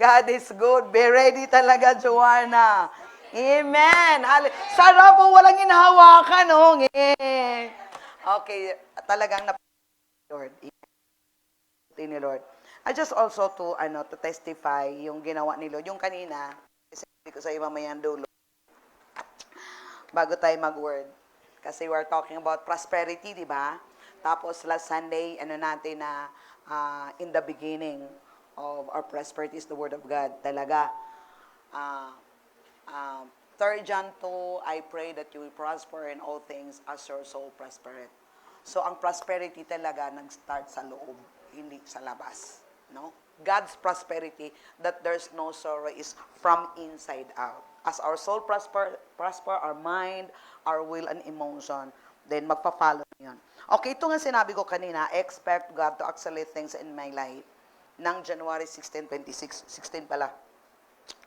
God is good. Be ready talaga, Joanna. Amen. Sana po walang inahawakan, oh. Okay, talagang Lord. Ni Lord. I just also to testify yung ginawa ni Lord. Yung kanina, sabi ko sa iyo mamayang dulo, bago tayo mag-word. Kasi we're talking about prosperity, di ba? Tapos last Sunday, natin na in the beginning of our prosperity is the Word of God. Talaga. Uh, uh, 3 John 2, I pray that you will prosper in all things as your soul prospereth. So, ang prosperity talaga nag-start sa loob, hindi sa labas. No? God's prosperity, that there's no sorrow, is from inside out. As our soul prosper our mind, our will, and emotion, then magpa-follow yun. Okay, ito nga sinabi ko kanina, expect God to accelerate things in my life ng January 16, 26, 16 pala.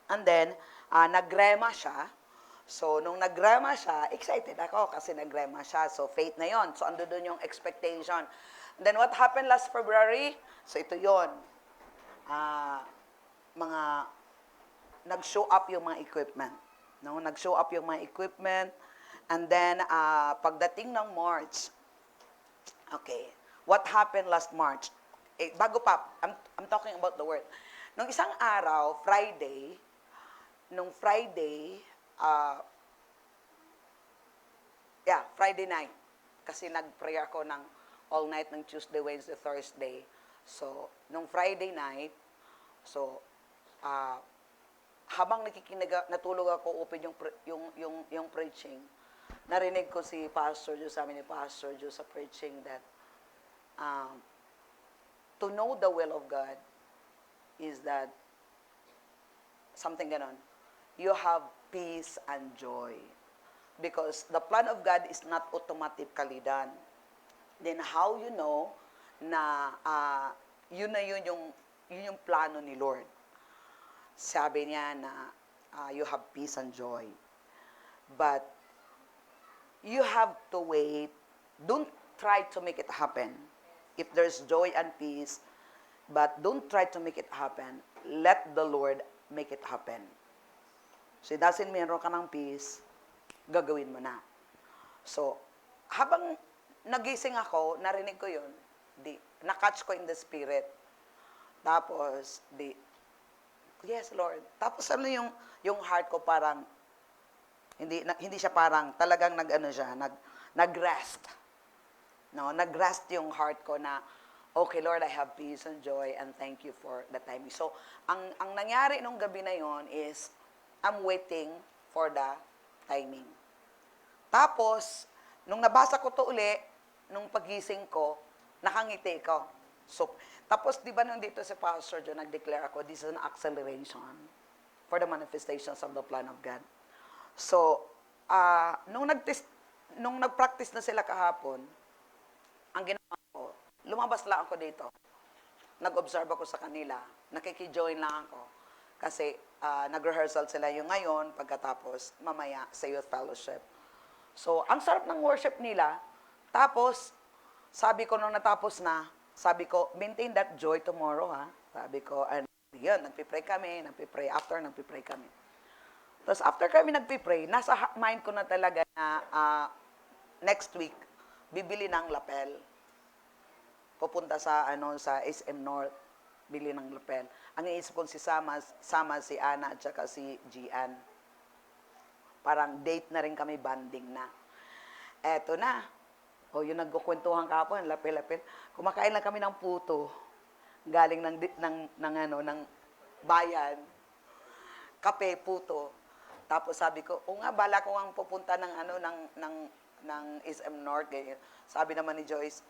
And then, nagrema siya. So, nung nagrema siya, excited ako kasi nagrema siya. So, faith na yon. So, ando doon yung expectation. And then, what happened last February? So, ito yon. Nag-show up yung mga equipment. No? Nag-show up yung mga equipment. And then, pagdating ng March, okay, what happened last March? Bago pa, I'm talking about the word. Nung isang araw, Friday night. Kasi nag-pray ako ng all night ng Tuesday, Wednesday, Thursday. So, nung Friday night, so, habang natulog ako, open yung preaching, narinig ko si Pastor Joe, sabi ni Pastor Joe sa preaching that, to know the will of God is that, something ganon, you have peace and joy. Because the plan of God is not automatically done. Then how you know na yun yung plano ni Lord? Sabi niya na you have peace and joy. But you have to wait. Don't try to make it happen. If there's joy and peace, but don't try to make it happen. Let the Lord make it happen. So, it doesn't mean meron ka ng peace, gagawin mo na. So, habang nagising ako, narinig ko yun, na-catch ko in the spirit. Tapos, yes, Lord. Tapos yung heart ko parang, hindi siya parang, talagang nag-rest. No, nag-rest yung heart ko na, okay, Lord, I have peace and joy and thank you for the timing. So, ang nangyari nung gabi na yon is, I'm waiting for the timing. Tapos, nung nabasa ko to uli, nung pagising ko, nakangiti ko. So, tapos, di ba nung dito si Pastor John, nag-declare ako, this is an acceleration for the manifestations of the plan of God. So, nung nag-practice na sila kahapon, ang ginawa ko, lumabas lang ako dito. Nag-observe ako sa kanila, nakiki-join lang ako. Kasi nag-rehearsal sila yung ngayon, pagkatapos mamaya sa youth fellowship. So, ang sarap ng worship nila. Tapos, sabi ko nung natapos na, sabi ko, maintain that joy tomorrow, ha? Sabi ko, and yun, nagpipray kami, nagpipray kami. Tapos, after kami nagpipray, nasa mind ko na talaga na next week, bibili ng lapel. Pupunta sa SM North, bili ng lapel. Ang iisip ko sama si Ana at saka si Gian. Parang date na rin kami, banding na. Eto na. O yung nagkukwentuhan kapon, lapel-lapel. Kumakain lang kami ng puto. Galing ng bayan. Kape, puto. Tapos sabi ko, o nga, bala ko ang pupunta ng SM North. Ganyan. Sabi naman ni Joyce,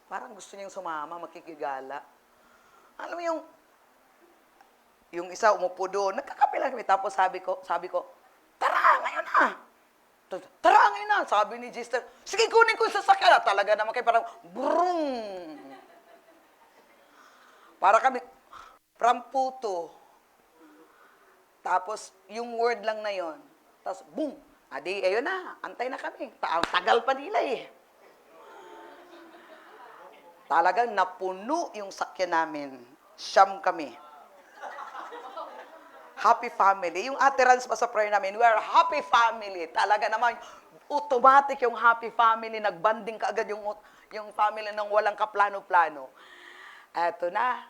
parang gusto niyang sumama, makikigala. Alam mo yung isa umupo doon, nagkakape lang kami. Tapos sabi ko, tara, ngayon na. Tara, ngayon na. Sabi ni Gister, sige, kunin ko yung sasakyan. Talaga naman kayo parang, brum. Para kami, from puto. Tapos, yung word lang na yon. Tapos, boom. Adi, ayun na. Antay na kami. Tagal pa nila eh. Talagang napuno yung sakyan namin. Siyam kami. Happy family. Yung utterance pa sa prayer namin, we are a happy family. Talaga naman, automatic yung happy family. Nagbanding ka agad yung family ng walang kaplano-plano. Eto na,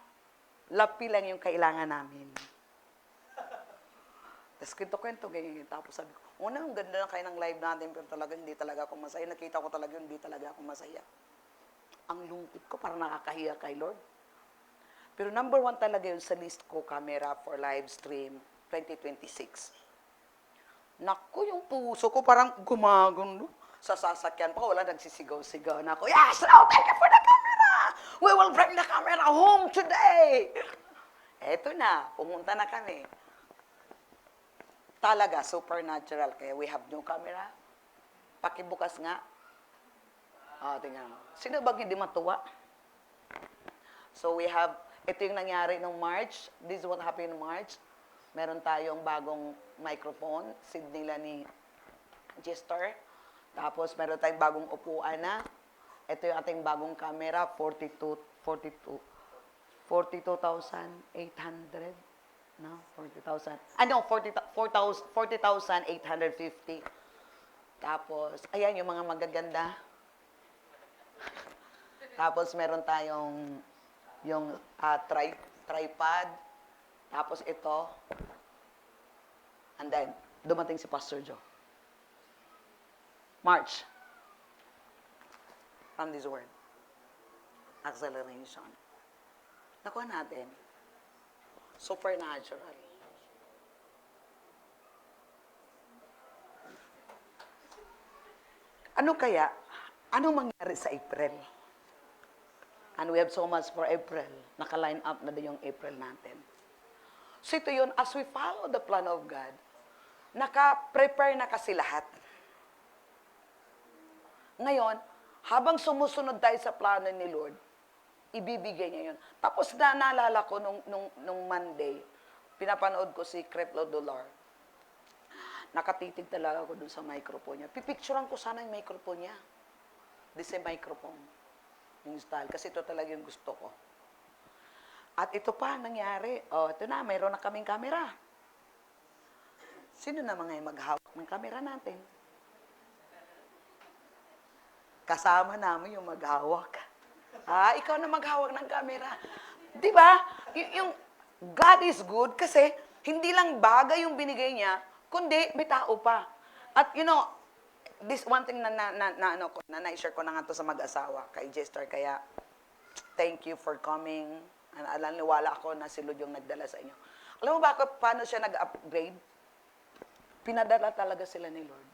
lapi lang yung kailangan namin. Tapos kwento-kwento, ganyan. Tapos sabi ko, ang ganda na kayo ng live natin, pero talaga hindi talaga ako masaya. Nakita ko talaga yun, hindi talaga ako masaya. Ang lungkot ko, parang nakakahiya kay Lord. Pero number 1 talaga yun sa list ko, camera for live stream 2026. Naku, yung puso ko parang gumagundo. Sa sasakyan pa, wala nagsisigaw-sigaw na ako, yes, Lord, thank you for the camera! We will bring the camera home today! Eto na, pumunta na kami. Talaga, supernatural. Kaya we have new camera. Pakibukas nga. Tingnan mo. Sino bang hindi matuwa? So we have, ito yung nangyari nung March. This is what happened in March. Meron tayong bagong microphone. Sid nila ni Jester. Tapos meron tayong bagong upuan na. Ito yung ating bagong camera. 42,800. No, 40,000. No, 40,850. Tapos, ayan yung mga magaganda. Tapos, meron tayong yung tripod. Tapos, ito. And then, dumating si Pastor Joe. March. From this word. Acceleration. Nakuha natin. Supernatural. Ano kaya? Anong mangyari sa April? And we have so much for April. Naka-line up na din yung April natin. So ito yun, as we follow the plan of God, naka-prepare na kasi lahat. Ngayon, habang sumusunod tayo sa plano ni Lord, ibibigay niya yun. Tapos naalala ko nung Monday, pinapanood ko si Creflo Dollar. Nakatitig talaga ako dun sa microphone niya. Pipicturean ko sana yung microphone niya. This is microphone. Yung style. Kasi ito talaga yung gusto ko. At ito pa, nangyari. Ito na, mayroon na kaming camera. Sino na mga maghawak ng camera natin? Kasama namin yung maghawak. Ikaw na maghawak ng camera. Di ba? Yung God is good kasi hindi lang bagay yung binigay niya, kundi may tao pa. At this one thing na-share ko na nga to sa mag-asawa kay Jester, kaya thank you for coming. Alaniwala ako na si Lord yung nagdala sa inyo. Alam mo ba paano siya nag-upgrade? Pinadala talaga sila ni Lord.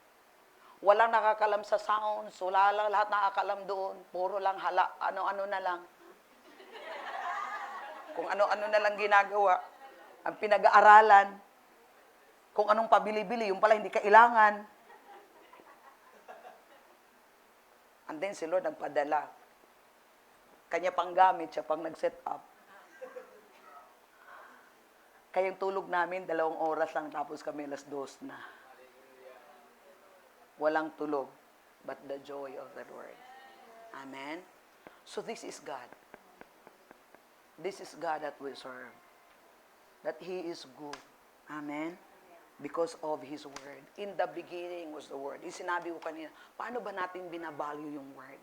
Walang nakakalam sa sounds, wala lang lahat nakakalam doon. Puro lang ano-ano na lang. Kung ano-ano na lang ginagawa. Ang pinag-aaralan. Kung anong pabili-bili, yung pala hindi kailangan. And then si Lord nagpadala. Kanya pang gamit, siya pang nag-set up. Kaya yung tulog namin, 2 oras lang, tapos kami 2:00 na. Walang tulog, but the joy of the Lord. Amen? So this is God. This is God that we serve. That He is good. Amen? Because of His Word. In the beginning was the Word. Yung sinabi ko kanina, paano ba natin binavalue yung Word?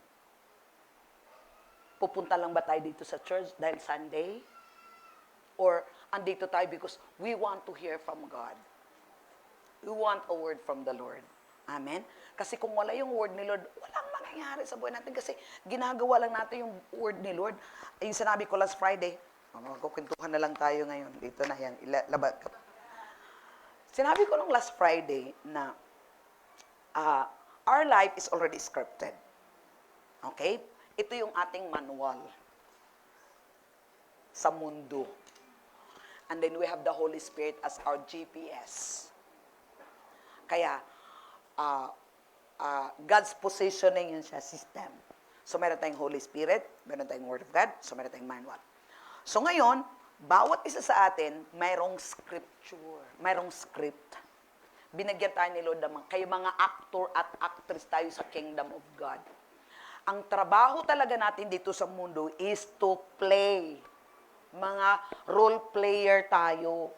Pupunta lang ba tayo dito sa church dahil Sunday? Or andito tayo because we want to hear from God. We want a word from the Lord. Amen? Kasi kung wala yung word ni Lord, walang mangyayari sa buhay natin kasi ginagawa lang natin yung word ni Lord. Yung sinabi ko last Friday, magkukwentuhan na lang tayo ngayon. Dito na yan. Sinabi ko nung last Friday na our life is already scripted. Okay? Ito yung ating manual sa mundo. And then we have the Holy Spirit as our GPS. Kaya, God's positioning yun siya, system. So, meron tayong Holy Spirit, meron tayong Word of God, so meron tayong manual. So, ngayon, bawat isa sa atin, mayroong scripture, mayroong script. Binagyan tayo ni Lord naman, kayo mga actor at actress tayo sa kingdom of God. Ang trabaho talaga natin dito sa mundo is to play. Mga role player tayo.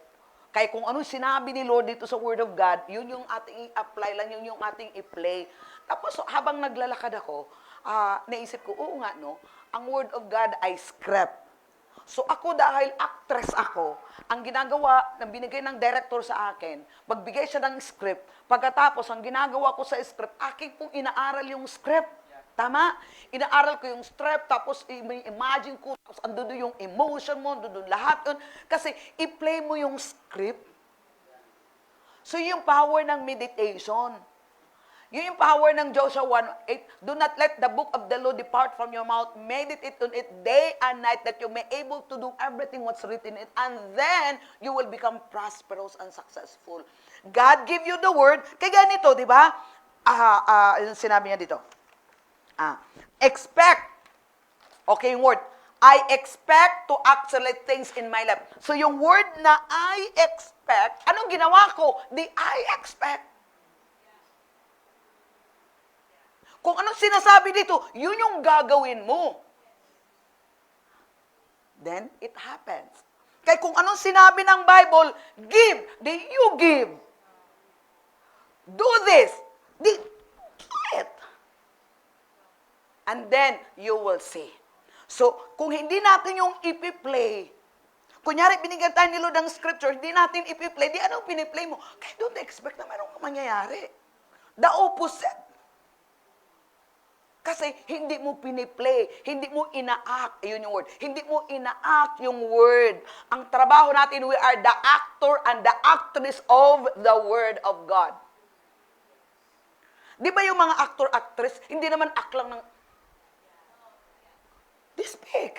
Kaya kung anong sinabi ni Lord dito sa Word of God, yun yung ating i-apply lang, yun yung ating i-play. Tapos habang naglalakad ako, naisip ko, oo nga no, ang Word of God ay script. So ako dahil actress ako, ang ginagawa na binigay ng director sa akin, magbigay siya ng script, pagkatapos ang ginagawa ko sa script, aking pong inaaral yung script. Tama? Inaaral ko yung script, tapos imagine ko, tapos andun yung emotion mo, andun lahat yun. Kasi i-play mo yung script. So yung power ng meditation. Yun yung power ng Joshua 1:8. Do not let the book of the law depart from your mouth. Meditate on it day and night that you may able to do everything what's written in it. And then, you will become prosperous and successful. God give you the word. Kaya ganito, di ba? Yung sinabi niya dito. Expect. Okay, yung word. I expect to accelerate things in my life. So yung word na I expect, anong ginawa ko? The I expect. Kung anong sinasabi dito, yun yung gagawin mo. Then, it happens. Kaya kung anong sinabi ng Bible, give, then you give. Do this. Do it. And then, you will see. So, kung hindi natin yung ipi-play, kunyari, binigyan tayo ni Lord ng scripture, hindi natin ipi-play, di anong piniplay mo? Kaya don't expect na mayroong mangyayari. The opposite. Kasi hindi mo piniplay, hindi mo ina-act, yun yung word, hindi mo ina-act yung word. Ang trabaho natin, we are the actor and the actress of the word of God. Di ba yung mga actor-actress, hindi naman act lang ng they speak.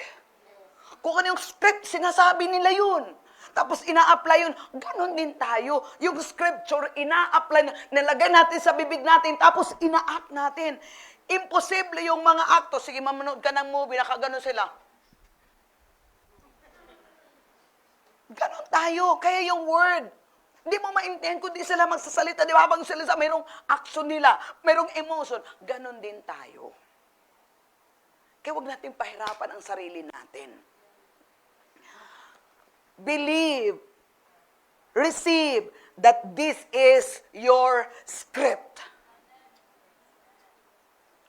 Kung ano yung script, sinasabi nila yun. Tapos ina-apply yun. Ganon din tayo. Yung scripture, ina-apply, nilagay natin sa bibig natin, tapos ina-act natin. Imposible yung mga akto. Sige, mamanood ka ng movie, nakaganon sila. Ganon tayo. Kaya yung word, hindi mo maintindihan kung di sila magsasalita. Di ba? Habang sila sa mayroong action nila, mayroong emotion. Ganon din tayo. Kaya huwag natin pahirapan ang sarili natin. Believe, receive that this is your script.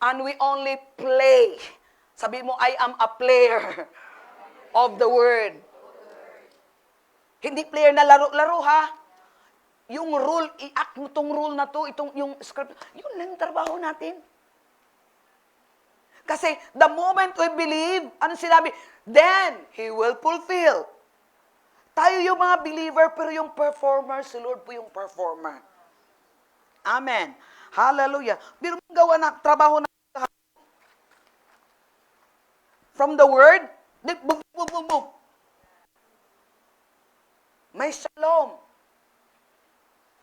And we only play. Sabi mo, I am a player of the word. Hindi player na laro-laro ha. Yung rule, i-act mo itong rule na to, itong yung script, yun lang trabaho natin. Kasi the moment we believe, ano sinabi? Then, He will fulfill. Tayo yung mga believer, pero yung performer, si Lord po yung performer. Amen. Hallelujah. Pero gawa na, trabaho na, from the word, boom, boom, boom, boom. May shalom.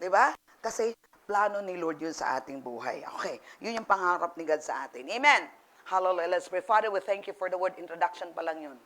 Diba? Kasi plano ni Lord yun sa ating buhay. Okay. Yun yung pangarap ni God sa atin. Amen. Hallelujah. Let's pray. Father, we thank you for the word. Introduction pa lang yun.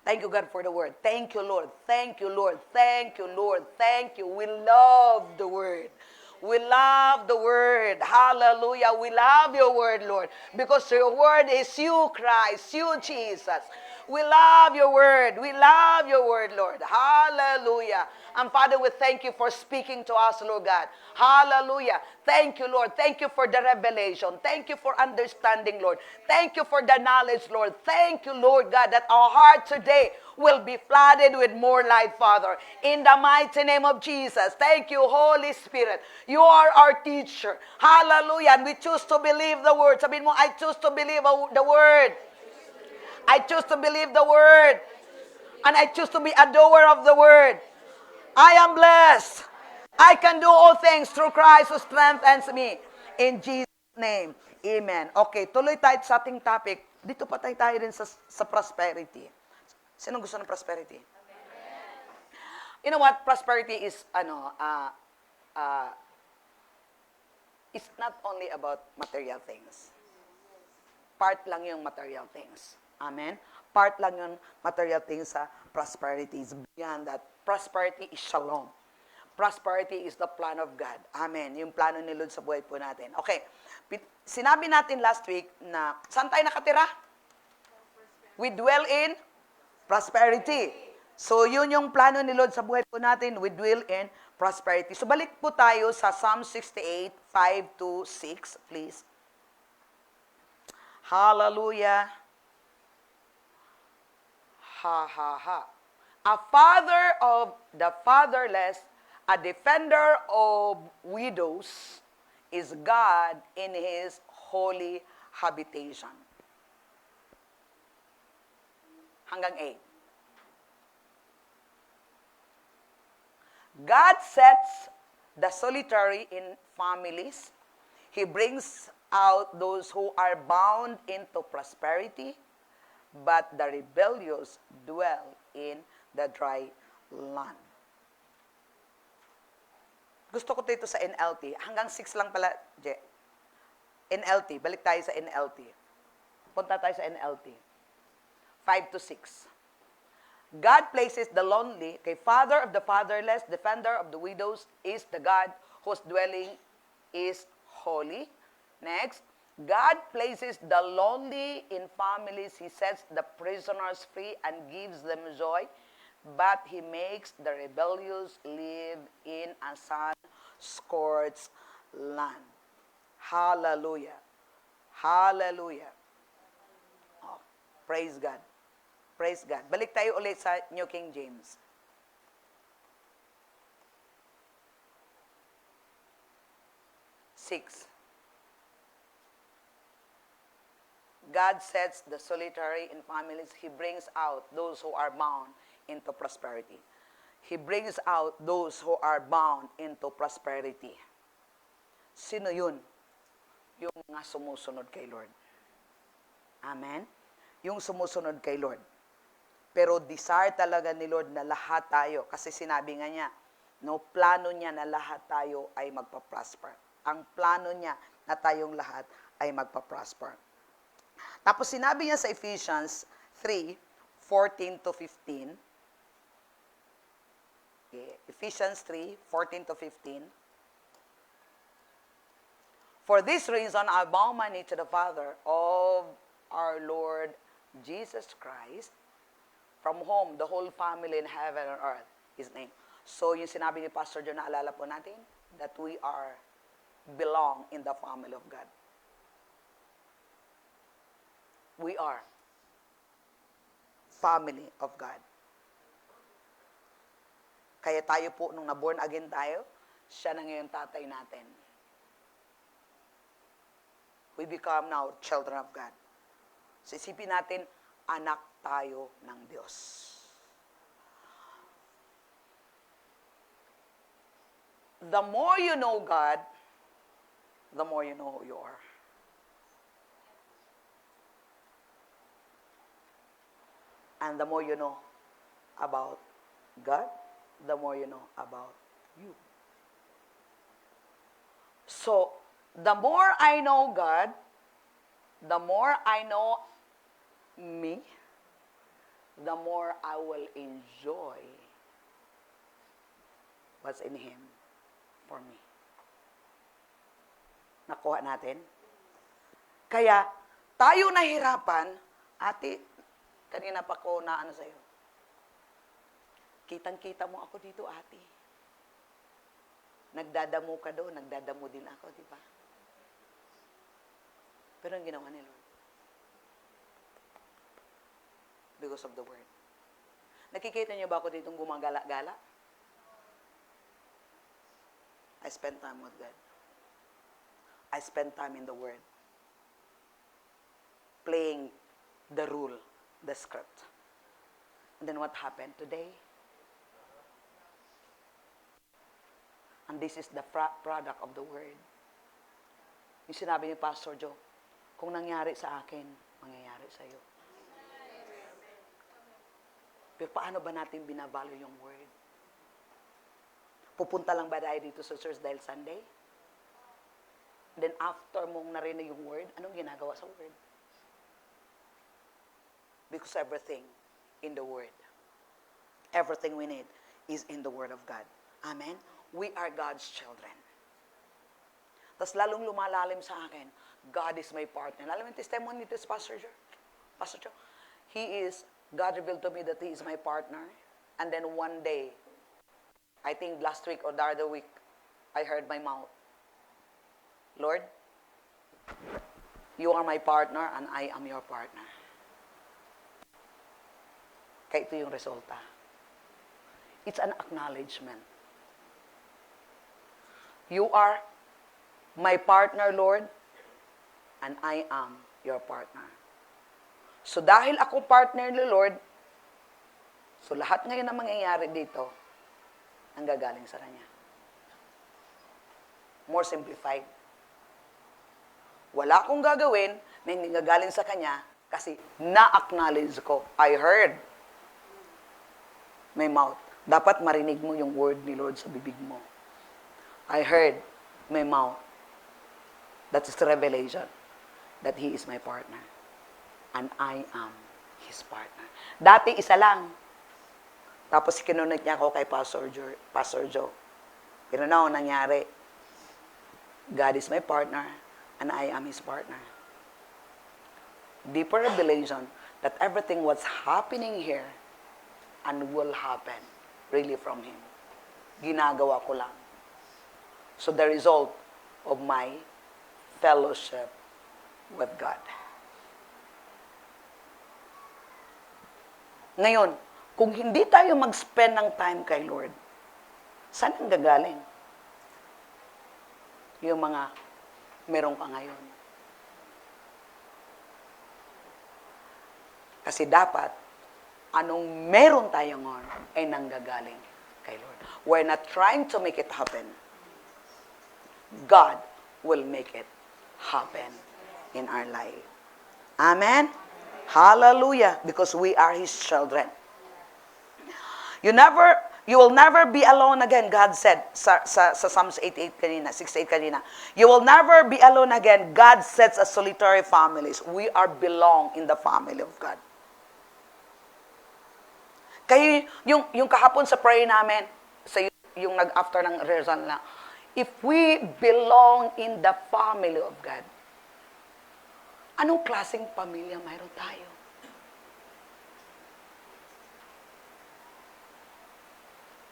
Thank you, God, for the word. Thank you, Lord. Thank you, Lord. Thank you, Lord. Thank you. We love the word. We love the word. Hallelujah. We love your word, Lord. Because your word is you, Christ. You, Jesus. We love your word. We love your word, Lord. Hallelujah. And Father, we thank you for speaking to us, Lord God. Hallelujah. Thank you, Lord. Thank you for the revelation. Thank you for understanding, Lord. Thank you for the knowledge, Lord. Thank you, Lord God, that our heart today will be flooded with more light, Father. In the mighty name of Jesus. Thank you, Holy Spirit. You are our teacher. Hallelujah. And we choose to believe the word. Sabihin mo, I choose to believe the word. I choose to believe the word. And I choose to be a doer of the word. I am blessed. I can do all things through Christ who strengthens me. In Jesus' name. Amen. Okay, tuloy tayo sa ating topic. Dito pa tayo rin sa prosperity. Sino gusto ng prosperity? You know what? Prosperity is, it's not only about material things. Part lang yung material things. Amen? Part lang yung material things sa prosperity. It's beyond that. Prosperity is shalom. Prosperity is the plan of God. Amen. Yung plano ni Lord sa buhay po natin. Okay. Sinabi natin last week na saan tayo nakatira? We dwell in prosperity. So, yun yung plano ni Lord sa buhay po natin with will and prosperity. So, balik po tayo sa Psalm 68, 5 to 6, please. Hallelujah. Ha, ha, ha. A father of the fatherless, a defender of widows, is God in His holy habitation. Hanggang 8. God sets the solitary in families. He brings out those who are bound into prosperity, but the rebellious dwell in the dry land. Gusto ko dito sa NLT. Hanggang 6 lang pala, Je. NLT. Balik tayo sa NLT. Punta tayo sa NLT. 5 to 6. God places the lonely, kay father of the fatherless, defender of the widows, is the God whose dwelling is holy. Next, God places the lonely in families. He sets the prisoners free and gives them joy. But He makes the rebellious live in a sun-scorched land. Hallelujah. Hallelujah. Oh, praise God. Praise God. Balik tayo ulit sa New King James. Six. God sets the solitary in families. He brings out those who are bound into prosperity. He brings out those who are bound into prosperity. Sino yun? Yung mga sumusunod kay Lord. Amen? Yung sumusunod kay Lord. Pero desire talaga ni Lord na lahat tayo. Kasi sinabi nga niya, no, plano niya na lahat tayo ay magpa-prosper. Ang plano niya na tayong lahat ay magpa-prosper. Tapos sinabi niya sa Ephesians 3:14 to 15. Okay, Ephesians 3:14 to 15. For this reason, I bow my knee to the Father of our Lord Jesus Christ, from whom the whole family in heaven and earth is named. So, yung sinabi ni Pastor John, naalala po natin, that we belong in the family of God. We are family of God. Kaya tayo po, nung na-born again tayo, siya na ngayon tatay natin. We become now children of God. So, isipin natin, anak tayo ng Diyos. The more you know God, the more you know who you are. And the more you know about God, the more you know about you. So, the more I know God, the more I know me, the more I will enjoy what's in Him for me. Nakuha natin? Kaya, tayo nahirapan, ate, kanina pa ko na ano sa'yo. Kitang-kita mo ako dito, ate. Nagdadamo ka doon, nagdadamo din ako, di ba? Pero ang ginawa ni Lord, because of the Word. Nakikita niyo ba ako ditong gumagala-gala? I spend time with God. I spend time in the Word. Playing the rule, the script. And then what happened today? And this is the product of the Word. Yung sinabi ni Pastor Joe, kung nangyari sa akin, mangyayari sa iyo. Pero paano ba natin binavalue yung Word? Pupunta lang ba tayo dito sa church dahil Sunday? Then after mong narinig yung Word, anong ginagawa sa Word? Because everything in the Word, everything we need is in the Word of God. Amen? We are God's children. Tapos lalong lumalalim sa akin, God is my partner. Alam mo yung testimony nito sa Pastor Joe? Pastor Joe? God revealed to me that He is my partner. And then one day, I think last week or the other week, I heard my mouth, Lord, you are my partner and I am your partner. Kaya ito yung resulta. It's an acknowledgement. You are my partner, Lord, and I am your partner. So dahil ako partner ni Lord, so lahat ngayon na mangyayari dito, ang gagaling sa Kanya. More simplified. Wala akong gagawin na hindi gagaling sa Kanya kasi na-acknowledge ko. I heard my mouth. Dapat marinig mo yung word ni Lord sa bibig mo. I heard my mouth. That is the revelation that He is my partner. And I am His partner. Dati isa lang. Tapos kinunod niya ako kay Pastor Joe. Pero now, nangyari. God is my partner and I am His partner. Deeper revelation that everything what's happening here and will happen really from Him. Ginagawa ko lang. So the result of my fellowship with God. Ngayon, kung hindi tayo mag-spend ng time kay Lord, saan ang gagaling? Yung mga meron ka ngayon. Kasi dapat, anong meron tayo ngayon ay nanggagaling kay Lord. We're not trying to make it happen. God will make it happen in our life. Amen? Hallelujah. Because we are His children. You will never be alone again, God said sa Psalms 88 kanina, 68 kanina. You will never be alone again. God sets us solitary families. We are belong in the family of God. Kaya yung kahapon sa prayer namin, sa yung nag-after ng rehearsal na, if we belong in the family of God, anong klaseng pamilya mayroon tayo?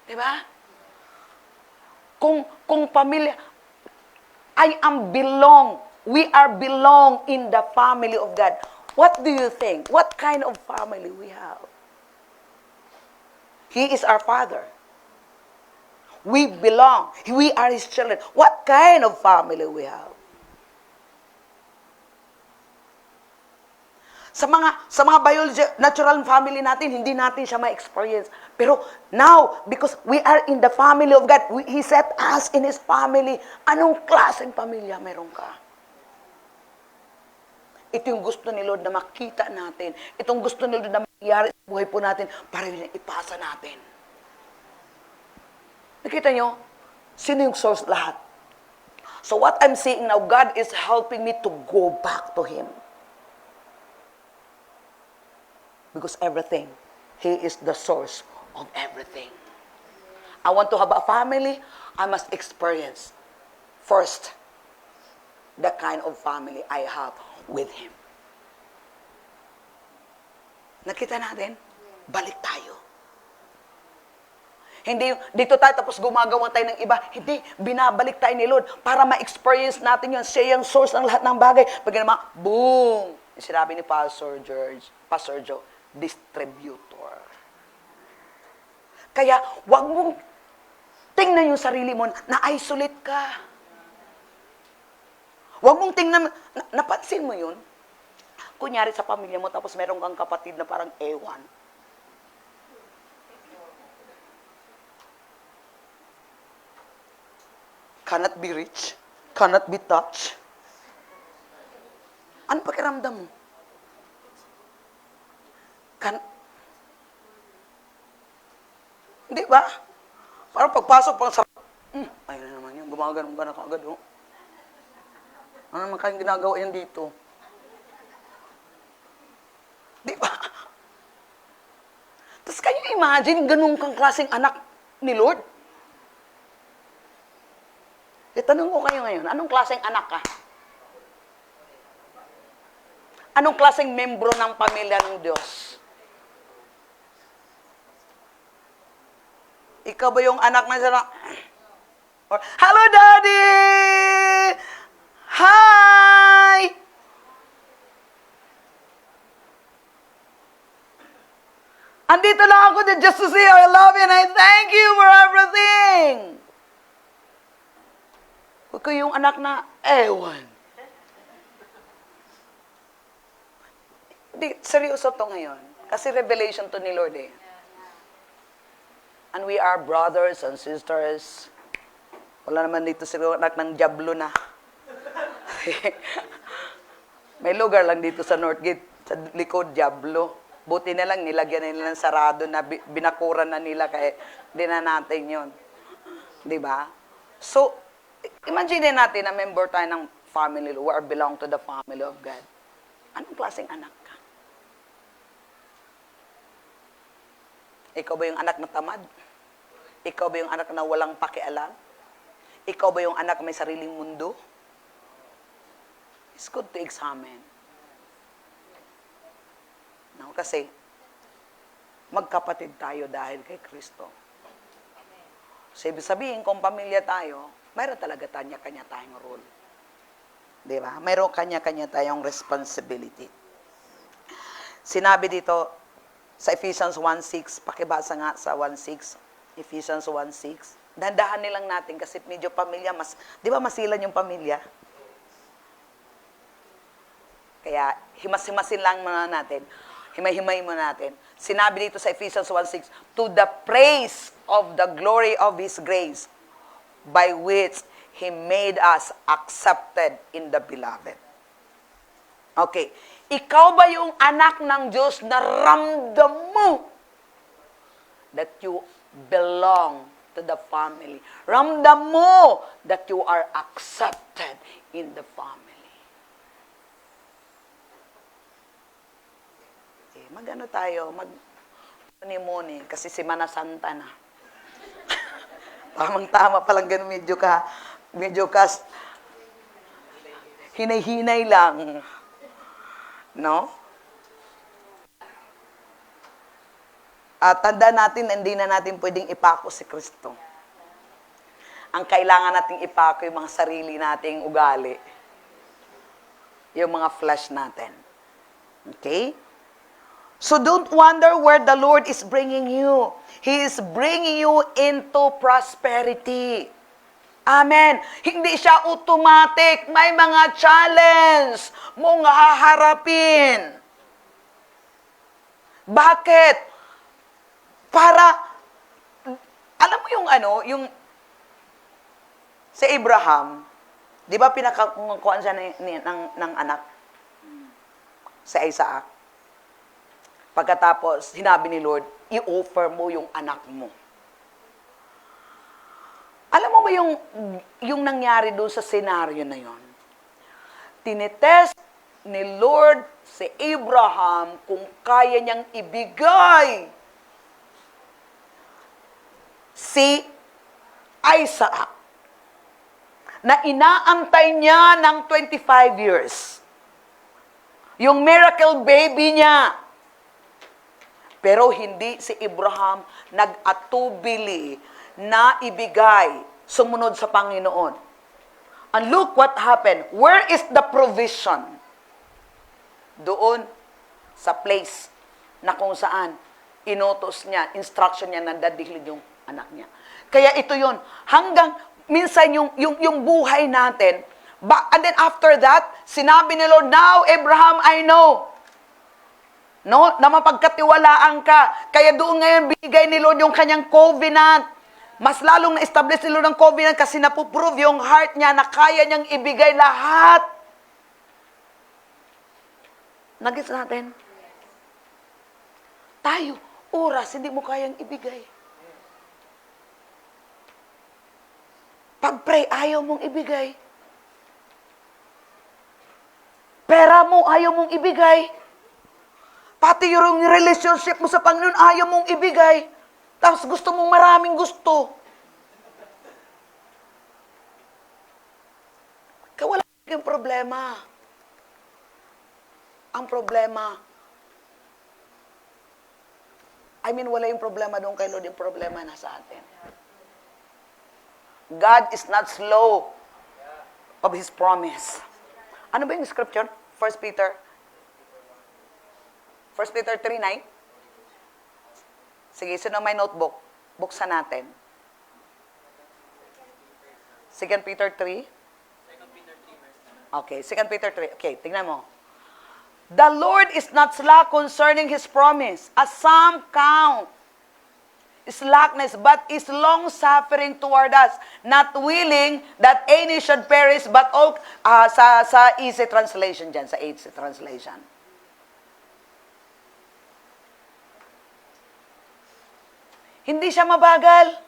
Diba? Kung pamilya, we are belong in the family of God. What do you think? What kind of family we have? He is our Father. We belong. We are His children. What kind of family we have? Sa mga biology, natural family natin, hindi natin siya ma-experience. Pero now, because we are in the family of God, He set us in His family. Anong klaseng pamilya meron ka? Ito yung gusto ni Lord na makita natin. Itong gusto ni Lord na mangyari sa buhay po natin para ipasa natin. Nakita nyo? Sino yung source lahat? So what I'm saying now, God is helping me to go back to Him. Because everything, He is the source of everything. I want to have a family, I must experience first the kind of family I have with Him. Nakita natin? Balik tayo. Hindi, dito tayo tapos gumagawa tayo ng iba. Hindi, binabalik tayo ni Lord para ma-experience natin yun. Siya yung source ng lahat ng bagay. Pag naman, boom! Sinabi ni Pastor Joe, distributor. Kaya, wag mong tingnan yung sarili mo na isolate ka. Wag mong tingnan, napansin mo yun? Kunyari sa pamilya mo, tapos meron kang kapatid na parang ewan. Cannot be reached, cannot be touched. Ano pakiramdam mo? Hindi ba? Parang pagpasok, pang ayun na naman yun, gumaganon ka na kaagad, oh. Ano naman kayong ginagawa yan dito? Di ba? Tapos kayo imagine, ganun kang klaseng anak ni Lord? Tanong ko kayo ngayon, anong klaseng anak ka? Anong klaseng membro ng pamilya ng Diyos? Ikaw ba yung anak na siya? Or, hello, Daddy! Hi! Andito lang ako just to say I love you and I thank you for everything. Huwag ko yung anak na, ewan. Di, seryoso to ngayon. Kasi revelation to ni Lord eh. And we are brothers and sisters. Wala naman dito siguro anak ng Diablo na. May lugar lang dito sa Northgate, sa likod, Diablo. Buti na lang, nilagyan nila ng sarado na binakuran na nila kaya di na natin yun. Di ba? So, imagine natin na member tayo ng family, we are belong to the family of God. Anong klaseng anak ka? Ikaw ba yung anak na tamad? Ikaw ba yung anak na walang pakialam? Ikaw ba yung anak na may sariling mundo? It's good to examine. No, kasi magkapatid tayo dahil kay Kristo. So, ibig sabihin, kung pamilya tayo, mayroon talaga kanya-kanya tayong role. Di ba? Mayroon kanya-kanya tayong responsibility. Sinabi dito sa Ephesians 1:6, pakibasa nga sa 1:6, Ephesians 1:6. Dandahanin lang natin kasi medyo pamilya, di ba masilan yung pamilya? Kaya himas-himasin lang muna natin. Himay-himay muna natin. Sinabi dito sa Ephesians 1:6, to the praise of the glory of His grace, by which He made us accepted in the beloved. Okay. Ikaw ba yung anak ng Diyos na ramdam mo that you belong to the family? Ramdam mo that you are accepted in the family. Okay, mag-ano tayo? Mag-muni-muni kasi Semana Santa na. Tamang-tama palang ganun, medyo ka hinay-hinay lang. No? At tanda natin, hindi na natin pwedeng ipako si Kristo. Ang kailangan nating ipako yung mga sarili nating ugali. Yung mga flesh natin. Okay? So don't wonder where the Lord is bringing you. He is bringing you into prosperity. Amen. Hindi siya automatic. May mga challenge mong haharapin. Bakit? Para, alam mo yung si Abraham, di ba pinakakuhaan siya ng anak? Si Isaac. Pagkatapos, sinabi ni Lord, i-offer mo yung anak mo. Alam mo ba yung nangyari doon sa senaryo na yon? Tinetest ni Lord si Abraham kung kaya niyang ibigay si Isaac na inaantay niya ng 25 years. Yung miracle baby niya. Pero hindi si Abraham nag-atubili na ibigay, sumunod sa Panginoon. And look what happened. Where is the provision? Doon sa place na kung saan inutos niya, instruction niya na dadilhin yung anak niya. Kaya ito yun. Hanggang minsan yung buhay natin, and then after that, sinabi ni Lord, now Abraham, I know. No? Na mapagkatiwalaan ka. Kaya doon ngayon binigay ni Lord yung kanyang covenant. Mas lalong na-establish ni Lord ang covenant kasi napuprove yung heart niya na kaya niyang ibigay lahat. Nagets natin? Tayo, oras, hindi mo kayang ibigay. Pag-pray, ayaw mong ibigay. Pera mo, ayaw mong ibigay. Pati yung relationship mo sa Panginoon, ayaw mong ibigay. Tapos gusto mong maraming gusto. Kaya wala yung problema. Ang problema, I mean, wala yung problema doon kay Lord, yung problema na sa atin. God is not slow of His promise. Ano ba yung scripture? 1 Peter 3:9. Sige, sino may notebook? Buksan natin. 2 Peter 3. Okay, 2 Peter 3. Okay, tingnan mo. The Lord is not slack concerning His promise, as some count slackness, but is long-suffering toward us, not willing that any should perish, but all, sa easy translation dyan, sa easy translation. Hindi siya mabagal.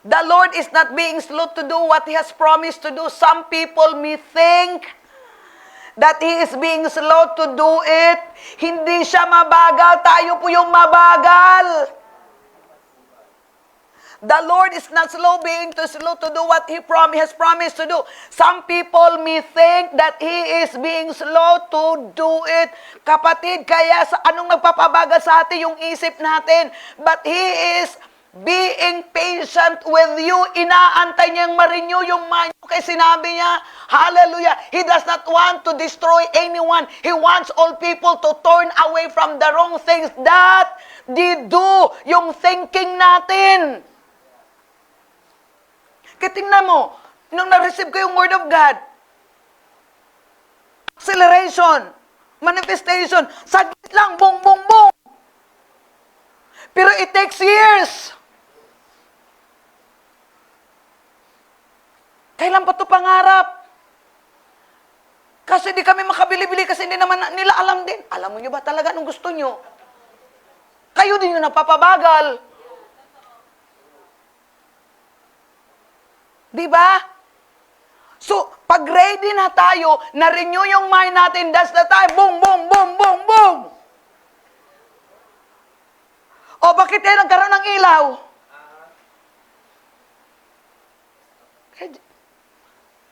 The Lord is not being slow to do what He has promised to do. Some people may think that He is being slow to do it. Hindi siya mabagal. Tayo po yung mabagal. The Lord is not slow to do what He has promised to do. Some people may think that He is being slow to do it. Kapatid, kaya sa anong nagpapabagal sa atin yung isip natin? But He is being patient with you. Inaantay niyang ma-renew yung mind mo. Kaya sinabi niya, hallelujah, He does not want to destroy anyone. He wants all people to turn away from the wrong things that they do. Yung thinking natin. Kaya tingnan mo, nung na-receive ko yung Word of God, acceleration, manifestation, saglit lang, boom, boom, boom. Pero it takes years. Kailan pa ito pangarap? Kasi di kami makabili-bili kasi hindi naman nila alam din. Alam mo nyo ba talaga anong gusto nyo? Kayo din yung napapabagal. Di ba? So, pag ready na tayo, na-renew yung mind natin, that's the time, boom, boom, boom, boom, boom. O, bakit tayo nagkaroon ng ilaw?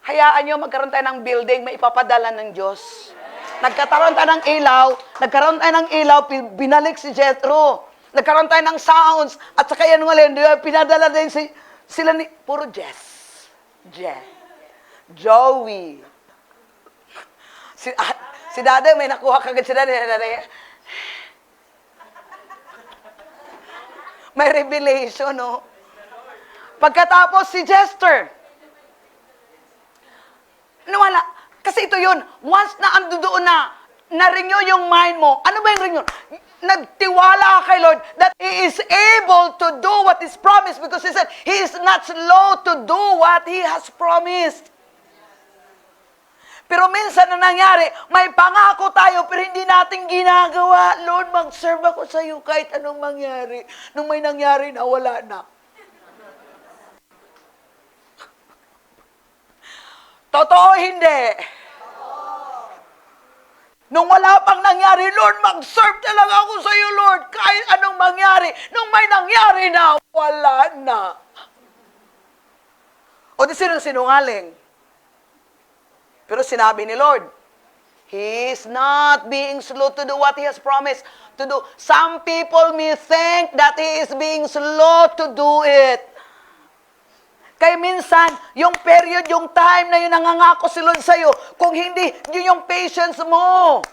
Hayaan nyo, magkaroon tayo ng building, may ipapadala ng Diyos. Nagkaroon tayo ng ilaw, binalik si Jethro. Nagkaroon tayo ng sounds, at saka yan nga, pinadala din sila ni, puro Jess. Joey. Si Dada, may nakuha kagad si Dada. May revelation, no? Pagkatapos si Jester. Nawala. Kasi ito yun. Once na ando doon na-renew yung mind mo. Ano ba yung renew? Nagtiwala kay Lord that He is able to do what is promised because He said, He is not slow to do what He has promised. Pero minsan na nangyari, may pangako tayo pero hindi natin ginagawa. Lord, mag-serve ako sa iyo kahit anong mangyari. Nung may nangyari na, wala na. Totoo, hindi. Nung wala pang nangyari, Lord, mag-serve talaga ako sa iyo, Lord. Kahit anong mangyari. Nung may nangyari na, wala na. O di sinungaling. Pero sinabi ni Lord, He is not being slow to do what He has promised to do. Some people may think that He is being slow to do it. Kaya minsan, yung period, yung time na yun nangangako si Lord sa'yo, kung hindi, yun yung patience mo.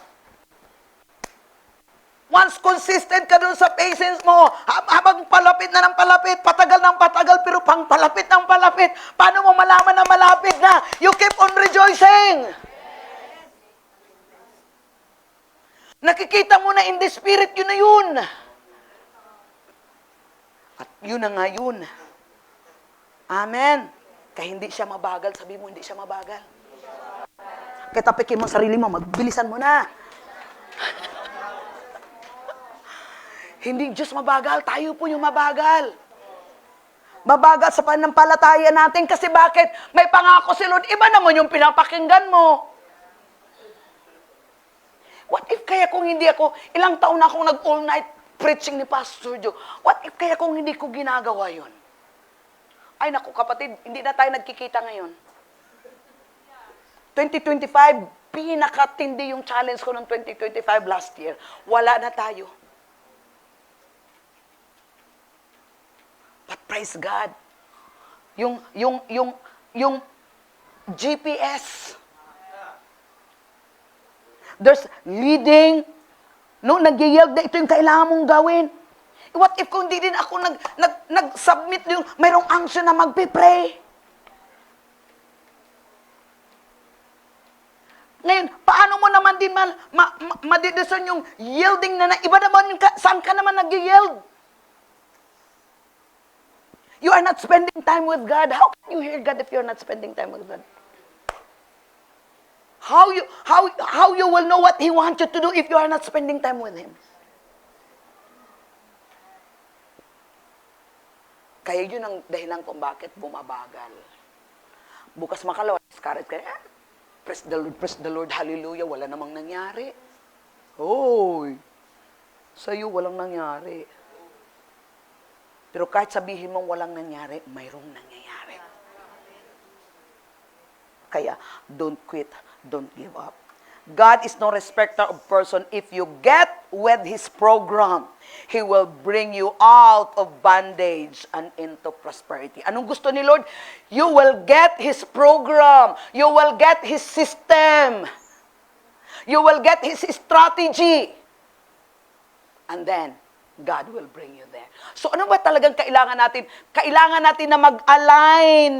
Once consistent ka dun sa patience mo, habang palapit na ng palapit, patagal ng patagal, pero pang palapit ng palapit, paano mo malaman na malapit na? You keep on rejoicing. Nakikita mo na in the spirit, yun na yun. At yun na nga yun. Amen. Kaya hindi siya mabagal. Sabi mo, hindi siya mabagal. Kaya tapikin mo sarili mo, magbilisan mo na. Hindi Diyos mabagal, tayo po yung mabagal. Mabagal sa pananampalataya natin kasi bakit? May pangako si Lord, iba naman yung pinapakinggan mo. What if kaya kung hindi ako, ilang taon na akong nag-all night preaching ni Pastor Joe, what if kaya kung hindi ko ginagawa yun? Ay naku kapatid, hindi na tayo nagkikita ngayon. 2025, pinakatindi yung challenge ko ng 2025 last year. Wala na tayo. Praise God. Yung GPS. There's leading. No, nag-yield na ito yung kailangan mong gawin. What if kung di din ako nag-submit yung mayroong unction na magpipray? Ngayon, paano mo naman din madidiscern yung yielding na iba naman, saan ka naman nag-yield? You are not spending time with God. How can you hear God if you're not spending time with God? How you will know what He wants you to do if you are not spending time with Him? Kaya yun ang dahilan kung bakit bumabagal. Bukas makalawa, discourage ka, praise the Lord, hallelujah, wala namang nangyari. Hoy, sa'yo walang nangyari. Pero kahit sabihin mong walang nangyari, mayroong nangyayari. Kaya, don't quit, don't give up. God is no respecter of person. If you get with His program, He will bring you out of bondage and into prosperity. Anong gusto ni Lord? You will get His program. You will get His system. You will get His strategy. And then, God will bring you there. So ano ba talagang kailangan natin? Kailangan natin na mag-align.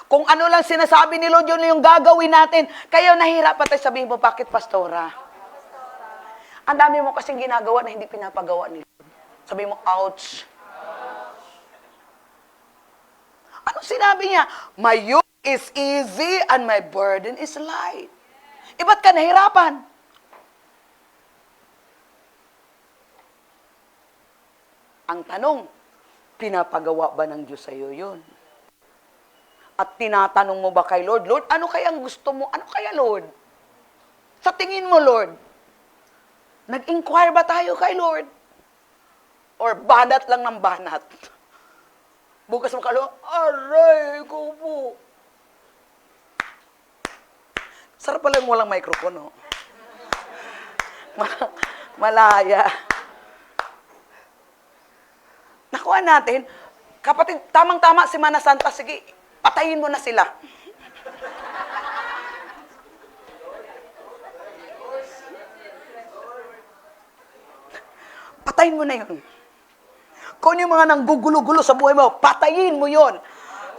Kung ano lang sinasabi ni Lord, yun yung gagawin natin. Kaya nahihirapan tayo, sabihin mo, bakit pastora? Ang dami mo kasing ginagawa na hindi pinapagawa ni Lord. Sabihin mo, ouch. Ano sinabi niya? My yoke is easy and my burden is light. Ba't ka nahirapan? Ang tanong, pinapagawa ba ng Diyos sa'yo yun? At tinatanong mo ba kay Lord, Lord, ano kaya ang gusto mo? Ano kaya, Lord? Sa tingin mo, Lord, nag-inquire ba tayo kay Lord? Or banat lang ng banat? Bukas mo kalo, aray ko po. Sarap pala yung walang microphone, no? Malaya. Nakuha natin, kapatid, tamang-tama si Mana Santa, sige, patayin mo na sila. Patayin mo na yun. Kung yung mga nanggugulo-gulo sa buhay mo, patayin mo yun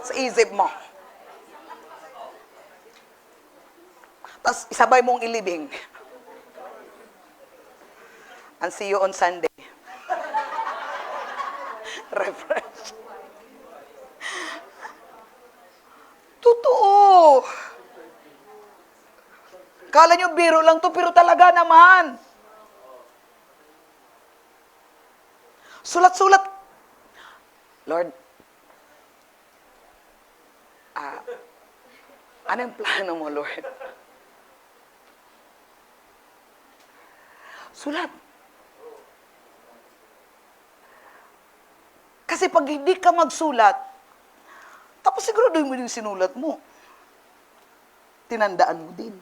sa isip mo. Tapos isabay mong ilibing. And see you on Sunday. Refresh. Totoo. Kala nyo biro lang to, pero talaga naman. Sulat-sulat. Lord, ano yung plano mo, Lord? Sulat. Kasi pag hindi ka magsulat, tapos siguraduhin mo yung sinulat mo. Tinandaan mo din.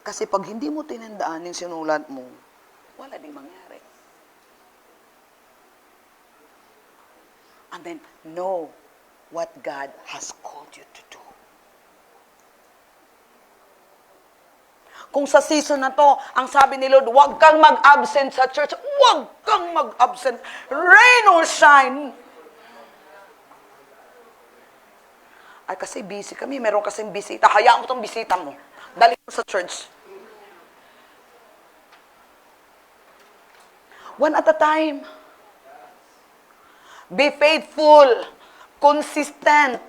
Kasi pag hindi mo tinandaan yung sinulat mo, wala ding mangyari. And then, know what God has called you to do. Kung sa season na to, ang sabi ni Lord, huwag kang mag-absent sa church. Huwag kang mag-absent. Rain or shine. Ay, kasi busy kami. Meron kasing bisita. Hayaan mo itong bisita mo. Dali mo sa church. One at a time. Be faithful. Consistent.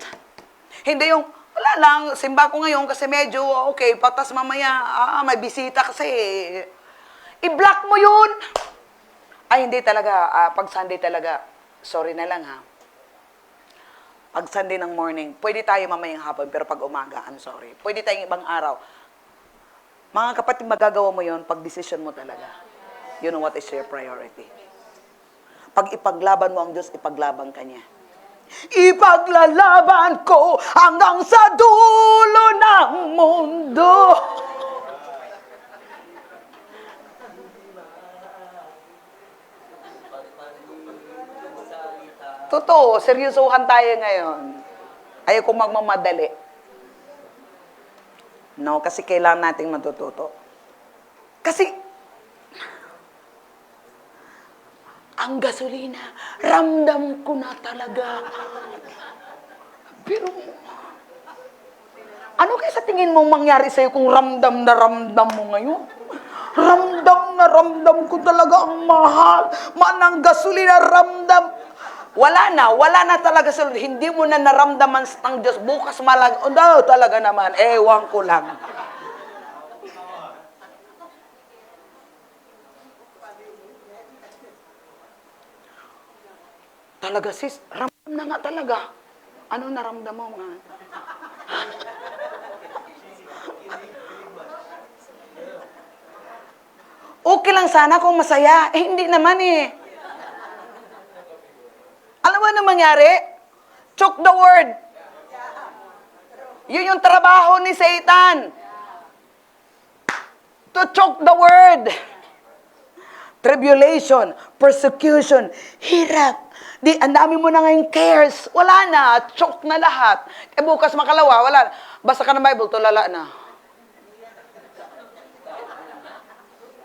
Hindi yung, wala lang, simba ko ngayon kasi medyo, okay, patas mamaya, may bisita kasi. I-block mo yun. Ay, hindi talaga. Pag Sunday talaga, sorry na lang ha. Pag Sunday ng morning, pwede tayo mamayang hapon, pero pag umaga, I'm sorry. Pwede tayong ibang araw. Mga kapatid, magagawa mo yun pag decision mo talaga. You know what is your priority. Pag ipaglaban mo ang Diyos, ipaglaban ka niya. Ipaglalaban ko hanggang sa dulo ng mundo. Totoo, seryosohan tayo ngayon. Ayaw kong magmamadali. No, kasi kailangan nating matututo. Kasi, ang gasolina, ramdam ko na talaga. Pero, ano kaya sa tingin mong mangyari sa'yo kung ramdam na ramdam mo ngayon? Ramdam na ramdam ko talaga ang mahal. Manang gasolina, ramdam. Wala na talaga sa hindi mo na naramdaman ng Diyos. Bukas malag, no, talaga naman, ewan ko lang. Talaga sis, ramdam na nga talaga. Ano naramdam mo nga? Okay lang sana kung masaya. Hindi naman eh. Alam mo ano mangyari? Choke the word. Yun yung trabaho ni Satan. To choke the word. Tribulation, persecution, hirap. Ang dami mo na ngayong cares. Wala na, choke na lahat. Bukas makalawa, wala na. Basta ka ng Bible, tulala na.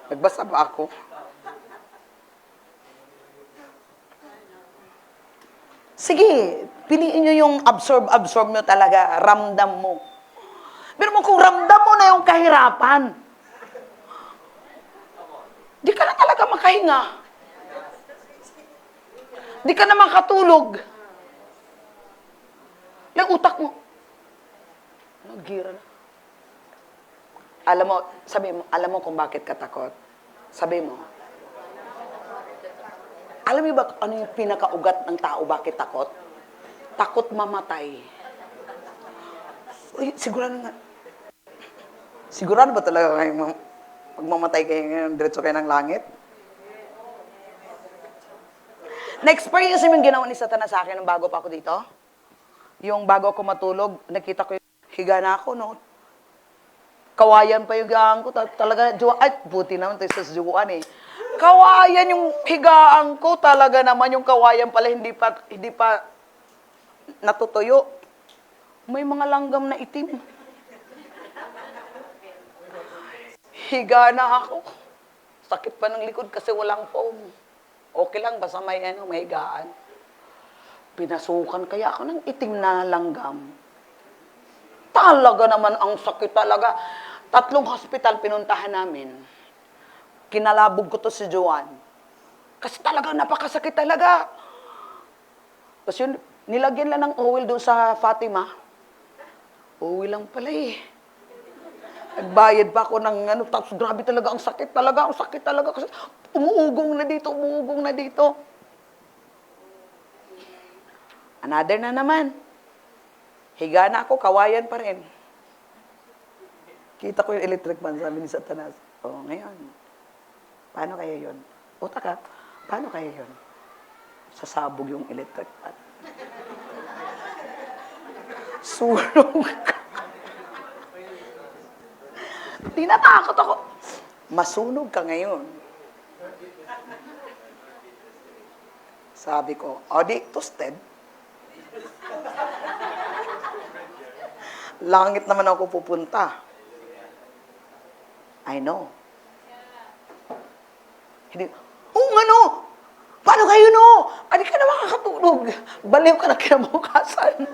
Nagbasa ba ako? Sige, piliin nyo yung absorb nyo talaga, ramdam mo. Pero kung ramdam mo na yung kahirapan, di ka na talaga makahinga. Di ka na makatulog. Yung utak mo, nagira na. Alam mo kung bakit ka takot? Sabi mo, alam mo ba ano yung pinakaugat ng tao bakit takot? Takot mamatay. Uy, sigurado ba talaga kayo magmamatay kayo ngayon, diretso kayo ng langit? Na-experience yung ginawa ni Satanas sa akin nung bago pa ako dito. Yung bago ako matulog, nakita ko yung higa na ako, no? Kawayan pa yung higaan ko. Talaga, buti naman tayo sa juwan eh. Kawayan yung higaan ko. Talaga naman yung kawayan pala hindi pa natutuyo. May mga langgam na itim. Higa na ako. Sakit pa ng likod kasi walang foam. Okay lang, basta may higaan. Pinasukan kaya ako ng itim na langgam. Talaga naman ang sakit talaga. 3 hospital pinuntahan namin. Kinalabog ko to si Joanne. Kasi talaga napakasakit talaga. Tapos yun, nilagyan lang ng oil doon sa Fatima. Oil lang pala eh. Nagbayad pa ako ng tapos grabe talaga ang sakit talaga. Kasi umuugong na dito. Another na naman. Higa na ako, kawayan pa rin. Kita ko yung electric fan, sabi ni Satanas. Ngayon, paano kaya yun? Taka, paano kaya yun? Sasabog yung electric fan. Sunog ka. Di natakot ako. Masunog ka ngayon. Sabi ko, di, toasted. Langit naman ako pupunta. I know. Hindi, paano kayo Hindi ka na makakatulog. Baliw ka na kinabukasan.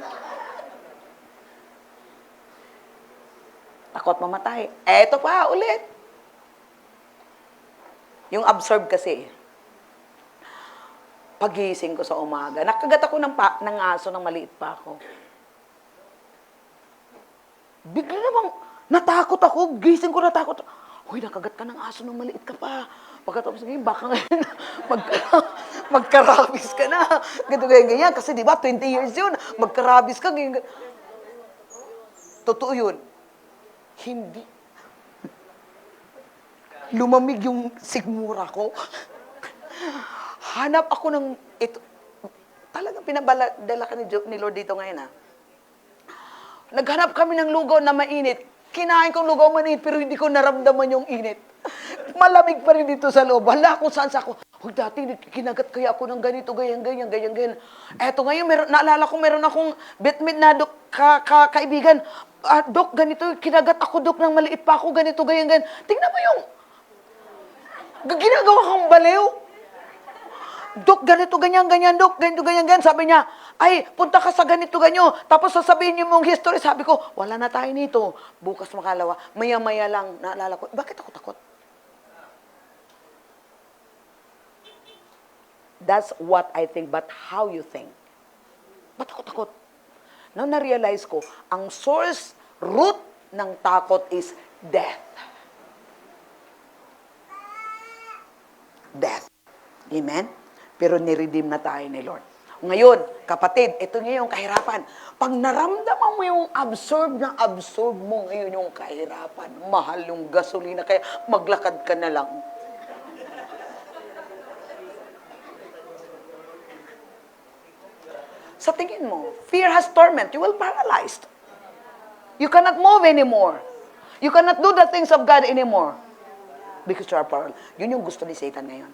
Takot mamatay. Eto pa, ulit. Yung absorb kasi. Pagising ko sa umaga, nakagat ako ng aso nang maliit pa ako. Bigla namang natakot ako, gising ko natakot. Uy, nakagat ka ng aso nang maliit ka pa. Pagkatapos ngayon, baka ngayon, magkarabis ka na. Ganyan. Kasi di ba, 20 years yun, magkarabis ka. Ganyan. Totoo yun. Hindi. Lumamig yung sigmura ko. Hanap ako ng, talagang pinabadala ka ni Lord dito ngayon, Naghanap kami ng lugaw na mainit. Kinain kong lugaw mainit, pero hindi ko naramdaman yung init. Malamig pa rin dito sa loob. Hala kung saan sa ako. Hoy, dati kinagat kaya ako ng ganito, ganyan. Eto ngayon, naalala ko, meron akong bitmit na kaibigan. Dok, ganito, kinagat ako, Dok, ng maliit pa ako, ganito, ganyan. Tingnan mo yung ginagawa kang baliw. Dok, ganito, ganyan, Dok, ganito, ganyan. Sabi niya, ay, punta ka sa ganito, ganyo. Tapos sasabihin niyo mong history. Sabi ko, wala na tayo nito. Bukas makalawa. Maya-maya lang, naalala ko, bakit ako takot? That's what I think, but how you think? Ba't ako takot? Now, na-realize ko, ang source, root ng takot is death. Death. Amen? Pero niredeem na tayo ni Lord. Ngayon, kapatid, ito ngayon yung kahirapan. Pag naramdaman mo yung absorb mo ngayon yung kahirapan, mahal yung gasolina, kaya maglakad ka na lang. Sa tingin mo, fear has torment. You will paralyzed. You cannot move anymore. You cannot do the things of God anymore. Because you are paralyzed. Yun yung gusto ni Satan ngayon.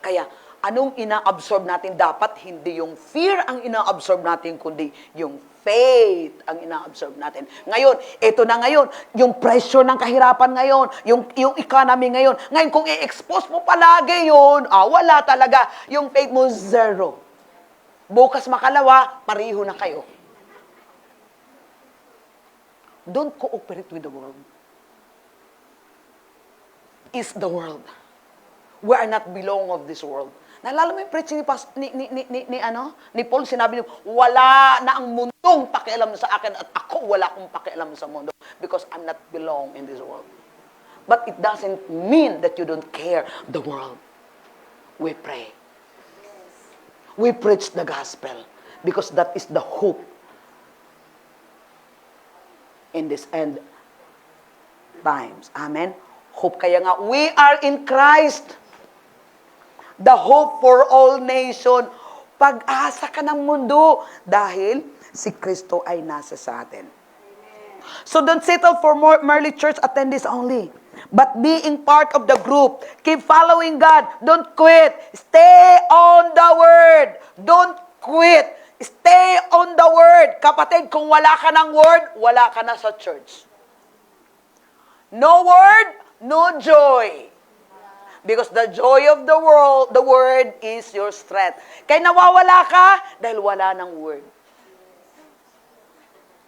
Kaya, anong ina-absorb natin? Dapat hindi yung fear ang ina-absorb natin, kundi yung faith ang ina-absorb natin. Ngayon, ito na ngayon, yung pressure ng kahirapan ngayon, yung economy ngayon. Ngayon, kung i-expose mo palagi yun, wala talaga. Yung faith mo, zero. Bukas makalawa, pareho na kayo. Don't cooperate with the world. Is the world. We are not belong of this world. Naalala mo yung preaching ni Paul, sinabi niya, wala na ang mundong pakialam sa akin at ako wala akong pakialam sa mundo because I'm not belong in this world. But it doesn't mean that you don't care the world. We pray. We preach the gospel because that is the hope in this end times. Amen? Hope. Kaya nga, we are in Christ. The hope for all nation. Pag-asa ka ng mundo dahil si Kristo ay nasa sa atin. So don't settle for merely church attendees only. But being part of the group. Keep following God. Don't quit. Stay on the Word. Don't quit. Stay on the Word. Kapatid, kung wala ka ng Word, wala ka na sa church. No Word, no joy. Because the joy of the world, the Word is your strength. Kaya nawawala ka dahil wala ng Word.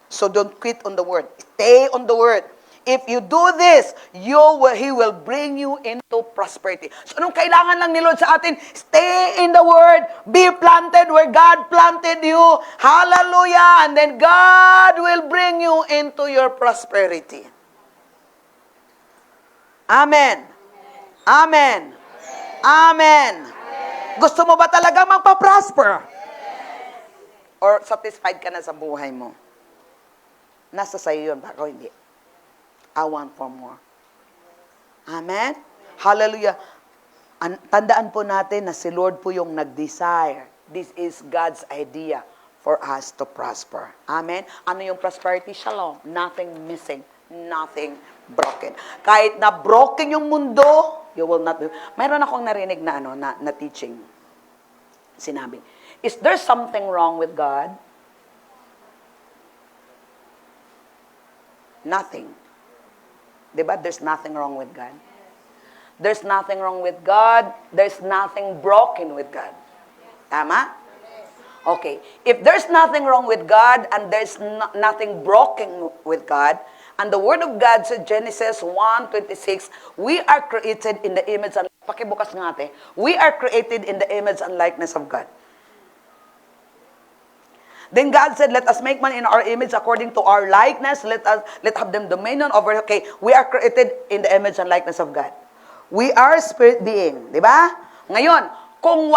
So don't quit on the Word. Stay on the Word. If you do this, He will bring you into prosperity. So anong kailangan lang ni Lord sa atin? Stay in the Word. Be planted where God planted you. Hallelujah. And then God will bring you into your prosperity. Amen. Amen. Amen. Gusto mo ba talaga magpa-prosper? Or satisfied ka na sa buhay mo? Nasa sa'yo yun, baka hindi. I want for more. Amen? Hallelujah. Tandaan po natin na si Lord po yung nag-desire. This is God's idea for us to prosper. Amen? Ano yung prosperity? Shalom. Nothing missing. Nothing broken. Kahit na broken yung mundo, you will not be. Mayroon akong narinig na, na teaching. Sinabi, is there something wrong with God? Nothing. Diba? There's nothing wrong with God. There's nothing wrong with God. There's nothing broken with God. Tama? Okay. If there's nothing wrong with God and there's nothing broken with God, and the Word of God said, Genesis 1:26, we are created in the image and pakibukas nga ate, we are created in the image and likeness of God. Then God said, let us make man in our image according to our likeness. Let have them dominion over. Okay, we are created in the image and likeness of God. We are spirit being. Di ba? Ngayon, kung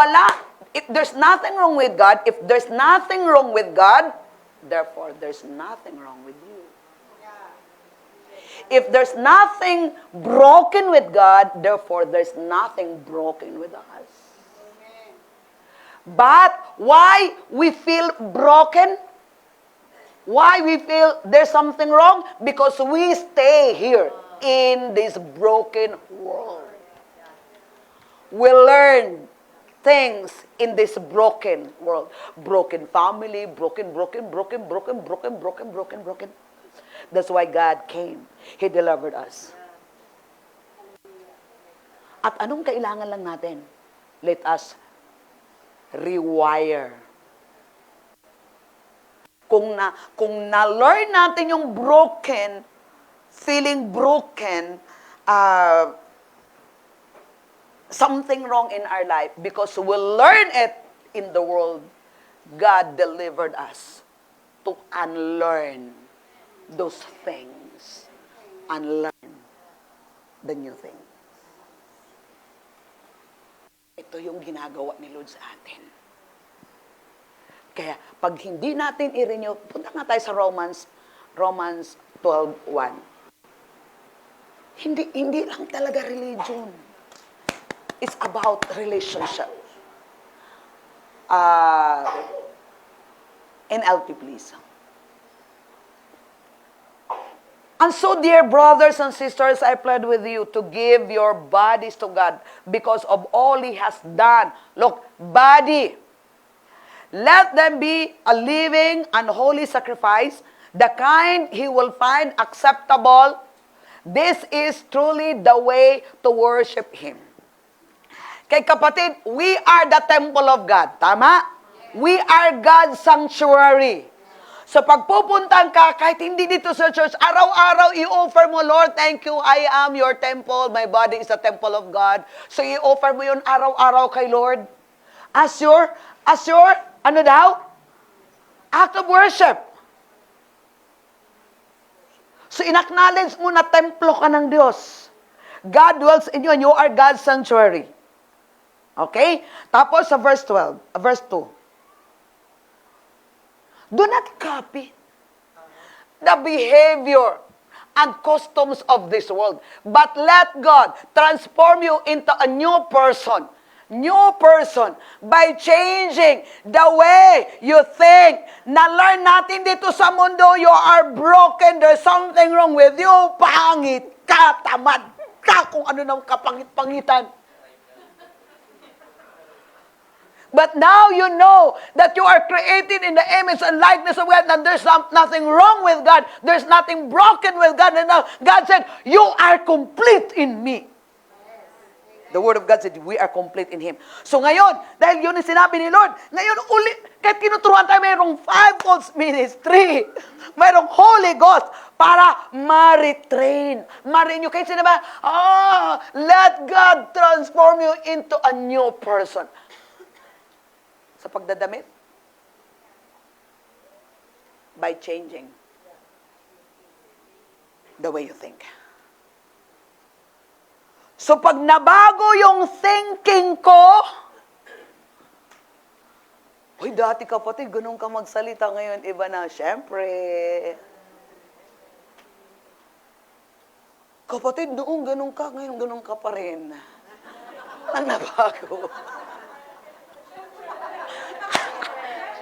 if there's nothing wrong with God, if there's nothing wrong with God, therefore there's nothing wrong with you. If there's nothing broken with God, therefore there's nothing broken with us. But why we feel broken? Why we feel there's something wrong? Because we stay here in this broken world. we learn things in this broken world. Broken family, broken. That's why God came. He delivered us. At anong kailangan lang natin? Let us rewire. Kung na-learn natin yung broken, feeling broken, something wrong in our life, because we learn it in the world, God delivered us to unlearn those things and learn the new thing. Ito yung ginagawa ni Lord sa atin. Kaya, pag hindi natin i-renew, punta nga tayo sa Romans 12:1. Hindi lang talaga religion. It's about relationship. NLT, please. And so, dear brothers and sisters, I plead with you to give your bodies to God because of all He has done. Look, body. Let them be a living and holy sacrifice, the kind He will find acceptable. This is truly the way to worship Him. Kay kapatid, we are the temple of God. Tama? We are God's sanctuary. So pagpupuntan ka, kahit hindi dito sa church, araw-araw i-offer mo, Lord, thank you, I am your temple, my body is the temple of God. So i-offer mo yun araw-araw kay Lord. As your, ano daw? Act of worship. So in-acknowledge mo na templo ka ng Diyos. God dwells in you and you are God's sanctuary. Okay? Tapos sa verse 2. Do not copy the behavior and customs of this world, but let God transform you into a new person. New person by changing the way you think. Na-learn natin dito sa mundo, you are broken, there's something wrong with you, pangit ka, tamad ka, kung ano nang kapangit-pangitan. But now you know that you are created in the image and likeness of God, and there's nothing wrong with God. There's nothing broken with God. And now God said, you are complete in me. The Word of God said, we are complete in Him. So ngayon, dahil yun ang sinabi ni Lord, ngayon ulit, kahit tinuturuan tayo, mayroong fivefold ministry, mayroong Holy Ghost, para ma-retrain, ma-renew. Kahit sinabi, let God transform you into a new person. Sa pagdadamit? By changing the way you think. So pag nabago yung thinking ko, uy, dati kapatid, ganun ka magsalita, ngayon iba na. Siyempre. Kapatid, noong ganun ka, ngayon ganun ka pa rin. Ang nabago.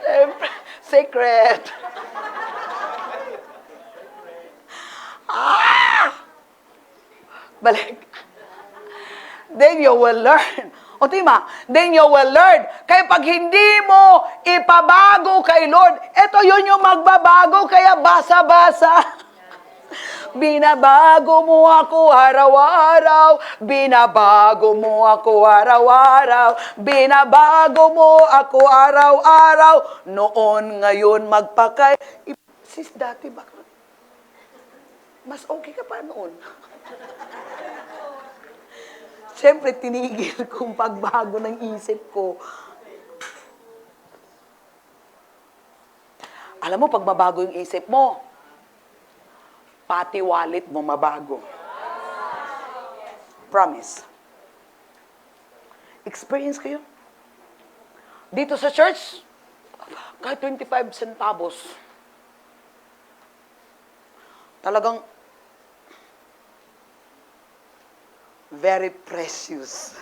Siyempre, secret. Balik. Then you will learn. O tima, then you will learn. Kaya pag hindi mo ipabago kay Lord, eto yun yung magbabago, kaya basa-basa. Binabago mo ako araw-araw, binabago mo ako araw-araw, binabago mo ako araw-araw, noon, ngayon, magpakay. Sis, dati ba? Mas okay ka pa noon. Siyempre, tinigil kong pagbago ng isip ko. Alam mo, pag mabago yung isip mo, pati wallet mo mabago. Promise. Experience kayo. Dito sa church, kahit 25 centavos, talagang very precious.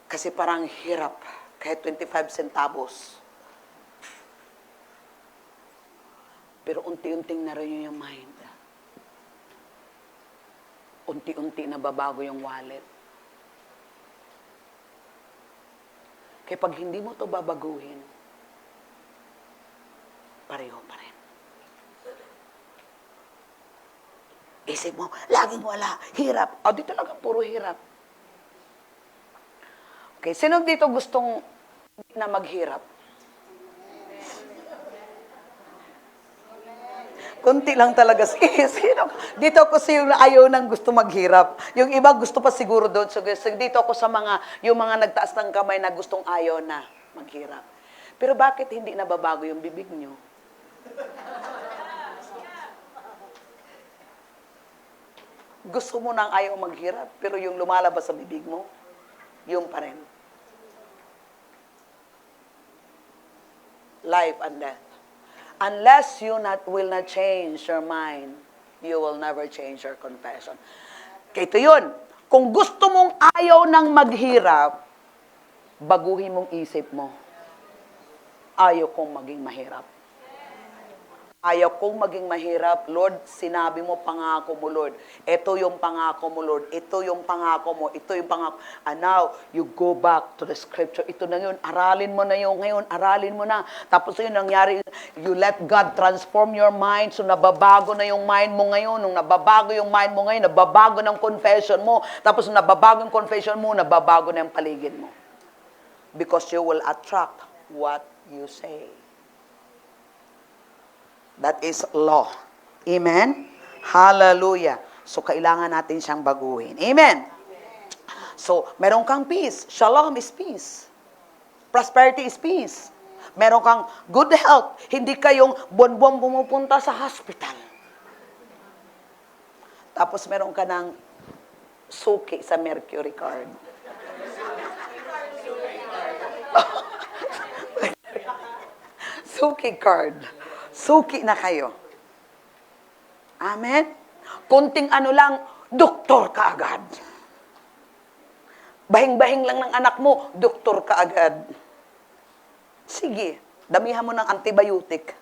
Kasi parang hirap, kahit 25 centavos. Pero unti-unting na rin yung mind. unti-unti nababago yung wallet. Kaya pag hindi mo to babaguhin, pareho pa rin. Isip mo, laging wala, hirap. O, di talaga puro hirap. Okay, sino dito gustong na maghirap? Kunti lang talaga. Sino? Dito ako sa yung ayaw nang gusto maghirap. Yung iba gusto pa siguro doon. So dito ako sa yung mga nagtaas ng kamay na gustong ayaw na maghirap. Pero bakit hindi nababago yung bibig nyo? Gusto mo nang ayaw maghirap, pero yung lumalabas sa bibig mo, yung pa rin. Life and death. Unless you will not change your mind, you will never change your confession. Kaya ito yun. Kung gusto mong ayaw nang maghirap, baguhin mong isip mo. Ayaw kong maging mahirap. Ayaw kong maging mahirap. Lord, sinabi mo, pangako mo, Lord. Ito yung pangako mo, Lord. Ito yung pangako mo. Ito yung pangako. And now, you go back to the scripture. Ito na yun. Aralin mo na yun. Ngayon, aralin mo na. Tapos yun, nangyari, you let God transform your mind. So, nababago na yung mind mo ngayon. Nung nababago yung mind mo ngayon, nababago ng confession mo. Tapos, nung nababago yung confession mo, nababago na yung paligid mo. Because you will attract what you say. That is law. Amen? Hallelujah. So, kailangan natin siyang baguhin. Amen? So, meron kang peace. Shalom is peace. Prosperity is peace. Meron kang good health. Hindi kayong buwan-buwan pumupunta sa hospital. Tapos, meron ka ng suki sa Mercury card. Suki card. Suki na kayo. Amen? Kunting ano lang, doktor ka agad. Bahing-bahing lang ng anak mo, doktor ka agad. Sige, damihan mo ng antibiotic.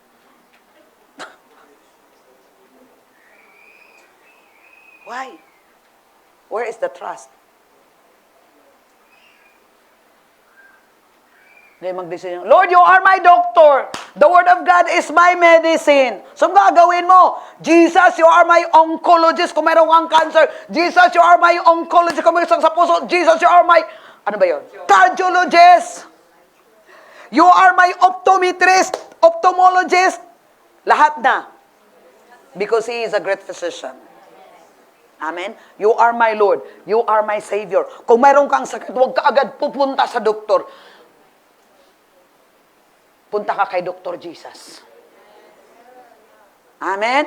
Why? Where is the trust? Ngayon mag-decision, Lord, you are my doctor. The word of God is my medicine. So, gagawin mo, Jesus, you are my oncologist. Kung mayroong kang cancer, Jesus, you are my oncologist. Kung mayroong sa puso, Jesus, you are my, ano ba yun? Cardiologist. You are my optometrist, ophthalmologist. Lahat na. Because He is a great physician. Amen? You are my Lord. You are my Savior. Kung mayroong kang sakit, huwag ka agad pupunta sa doktor. Punta ka kay Dr. Jesus. Amen?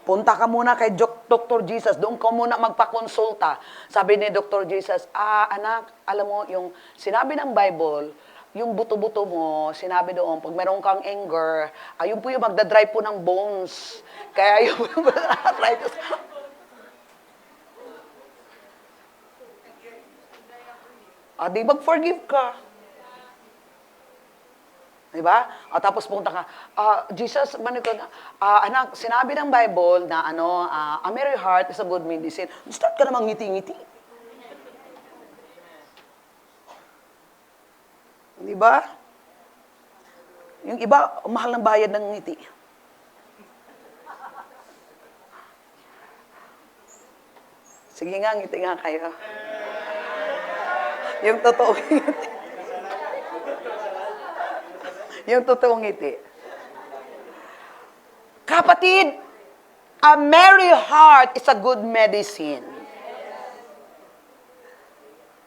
Punta ka muna kay Dr. Jesus. Doon ka muna magpakonsulta. Sabi ni Dr. Jesus, anak, alam mo, yung sinabi ng Bible, yung buto-buto mo, sinabi doon, pag meron kang anger, ayun po yung magdadrive po ng bones. Kaya yung arthritis. Di mag-forgive ka. Diba? Tapos pumunta ka, Jesus, anak, sinabi ng Bible na a merry heart is a good medicine. Start ka namang ngiti-ngiti. Diba? Yung iba, mahal ng bayad ng ngiti. Sige nga, ngiti nga kayo. Yung totoo ngiti. Yung totoong ngiti. Kapatid, a merry heart is a good medicine.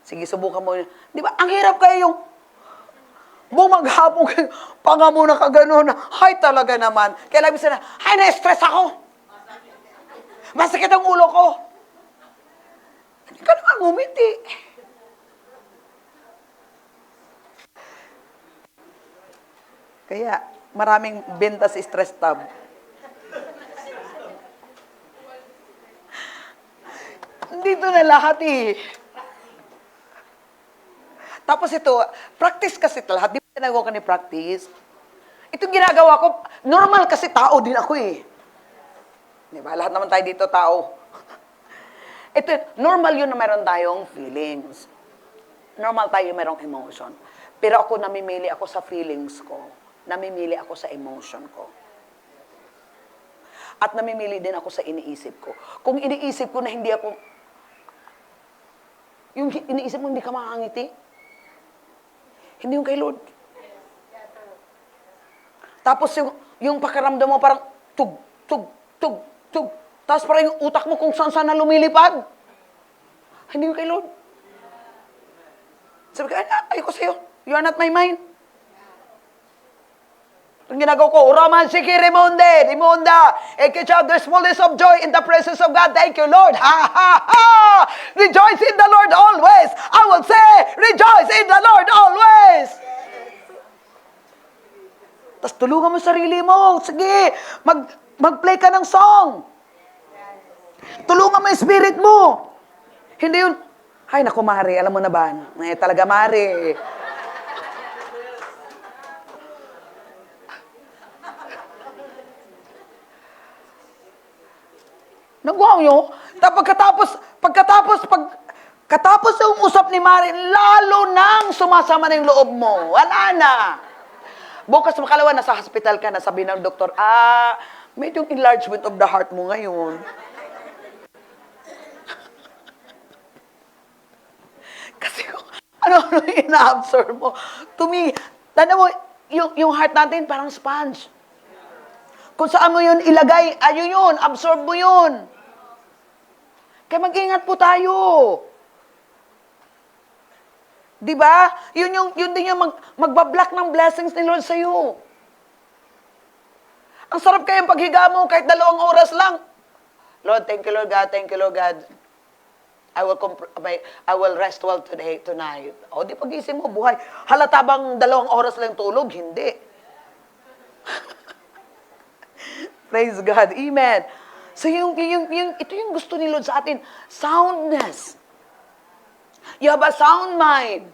Sige, subukan mo. Di ba? Ang hirap kayo yung bumaghapon kayo, panga muna ka gano'n. Hay talaga naman. Kaya lang bisa na, hay na-stress ako. Masakit ang ulo ko. Hindi ka naman ngumiti. Kaya, maraming benta sa stress tab. Dito na lahat eh. Tapos ito, practice kasi ito lahat. Di ba ginagawa ka ni practice? Itong ginagawa ko, normal kasi tao din ako eh. Di ba? Lahat naman tayo dito tao. Ito, normal yun na meron tayong feelings. Normal tayo merong emotion. Pero ako, namimili ako sa feelings ko. Namimili ako sa emotion ko. At namimili din ako sa iniisip ko. Kung iniisip ko na hindi ako, yung iniisip mo hindi ka makangiti, hindi yung kay Lord. Tapos yung pakiramdam mo parang tug, tug, tug, tug. Tapos parang yung utak mo kung saan na lumilipad. Hindi yung kay Lord. Sabi ka, ayoko sa'yo. You are not my mind. Ang ginagawa ko, Raman Siki Rimonde, Rimonda, Ekichaw, there's fullness of joy in the presence of God. Thank you, Lord. Ha, ha, ha! Rejoice in the Lord always. I will say, rejoice in the Lord always. Tapos tulungan mo sarili mo. Sige, mag-play ka ng song. Tulungan mo yung spirit mo. Hindi yun, ay naku, Mari, alam mo na ba? Talaga, Mari. Nagwaw nyo? Pagkatapos yung usap ni Mari, lalo nang sumasama na yung loob mo. Wala na. Bukas makalawa, nasa hospital ka na, sabi ng doktor, medyo enlargement of the heart mo ngayon. Kasi ano yung ina-absorb mo. Tanda mo, yung heart natin parang sponge. Kung saan mo yun ilagay, ayun yun, absorb mo yun. Kaya mag-ingat po tayo. Di ba? Yun din yung magbablock ng blessings ni Lord sa'yo. Ang sarap kayang paghiga mo kahit 2 oras lang. Lord, thank you, Lord God. Thank you, Lord God. I will rest well tonight. O, di pag-isip mo, buhay. Halata bang 2 oras lang tulog? Hindi. Praise God. Amen. So, ito yung gusto ni Lord sa atin. Soundness. You have a sound mind.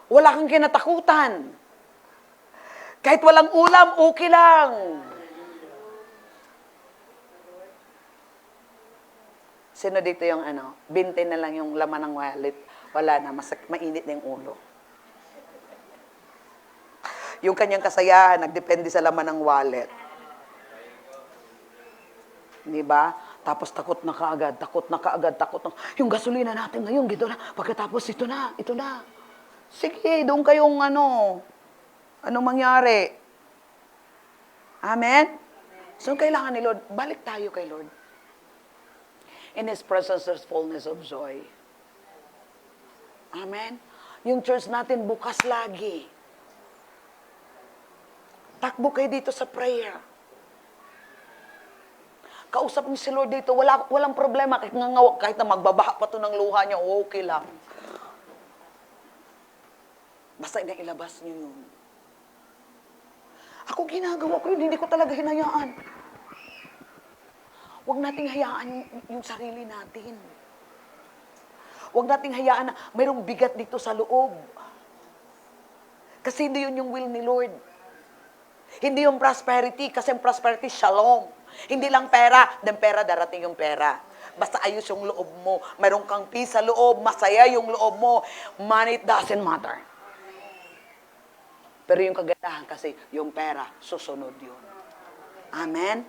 Wala kang kinatakutan. Kahit walang ulam, okay lang. Sino dito yung 20 na lang yung laman ng wallet. Wala na, mainit na yung ulo. Yung kanyang kasayahan, nagdepende sa laman ng wallet. Di ba? Tapos takot na kaagad. Yung gasolina natin ngayon, gito na. Pagkatapos, ito na. Sige, doon kayong anong mangyari. Amen? So, kailangan ni Lord, balik tayo kay Lord. In His presence, there's fullness of joy. Amen? Yung church natin bukas lagi. Takbo kayo dito sa prayer. Kausap niyo si Lord dito, walang problema. Kahit na magbabaha pa to ng luha niya, okay lang. Basta ilabas niyo yun. Ako ginagawa ko yun, hindi ko talaga hinayaan. Huwag nating hayaan yung sarili natin. Huwag nating hayaan na mayroong bigat dito sa loob. Kasi hindi yun yung will ni Lord. Hindi yung prosperity, kasi yung prosperity, shalom. Hindi lang pera, then pera, darating yung pera. Basta ayos yung loob mo. Mayroon kang peace sa loob, masaya yung loob mo. Money, it doesn't matter. Pero yung kagandahan kasi, yung pera, susunod yun. Amen?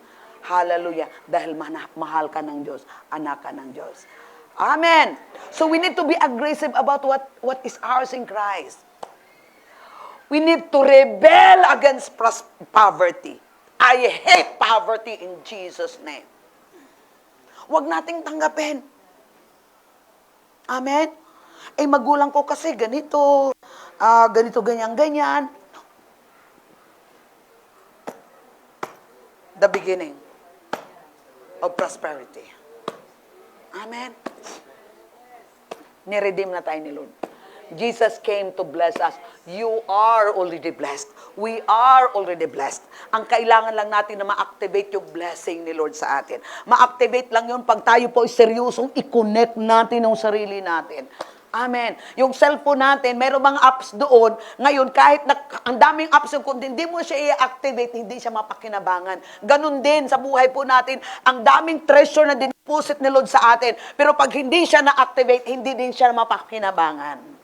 Hallelujah. Dahil mahal ka ng Diyos, anak ka ng Diyos. Amen. So we need to be aggressive about what is ours in Christ. We need to rebel against poverty. I hate poverty in Jesus' name. Huwag nating tanggapin. Amen? Magulang ko kasi ganito, ganyan. The beginning of prosperity. Amen? Niredeem na tayo ni Lord. Jesus came to bless us. You are already blessed. We are already blessed. Ang kailangan lang natin na ma-activate yung blessing ni Lord sa atin. Ma-activate lang yun pag tayo po seryosong i-connect natin ang sarili natin. Amen. Yung cellphone natin, meron mga apps doon. Ngayon, kahit ang daming apps yung kung hindi mo siya i-activate, hindi siya mapakinabangan. Ganon din sa buhay po natin. Ang daming treasure na dineposit ni Lord sa atin. Pero pag hindi siya na-activate, hindi din siya mapakinabangan.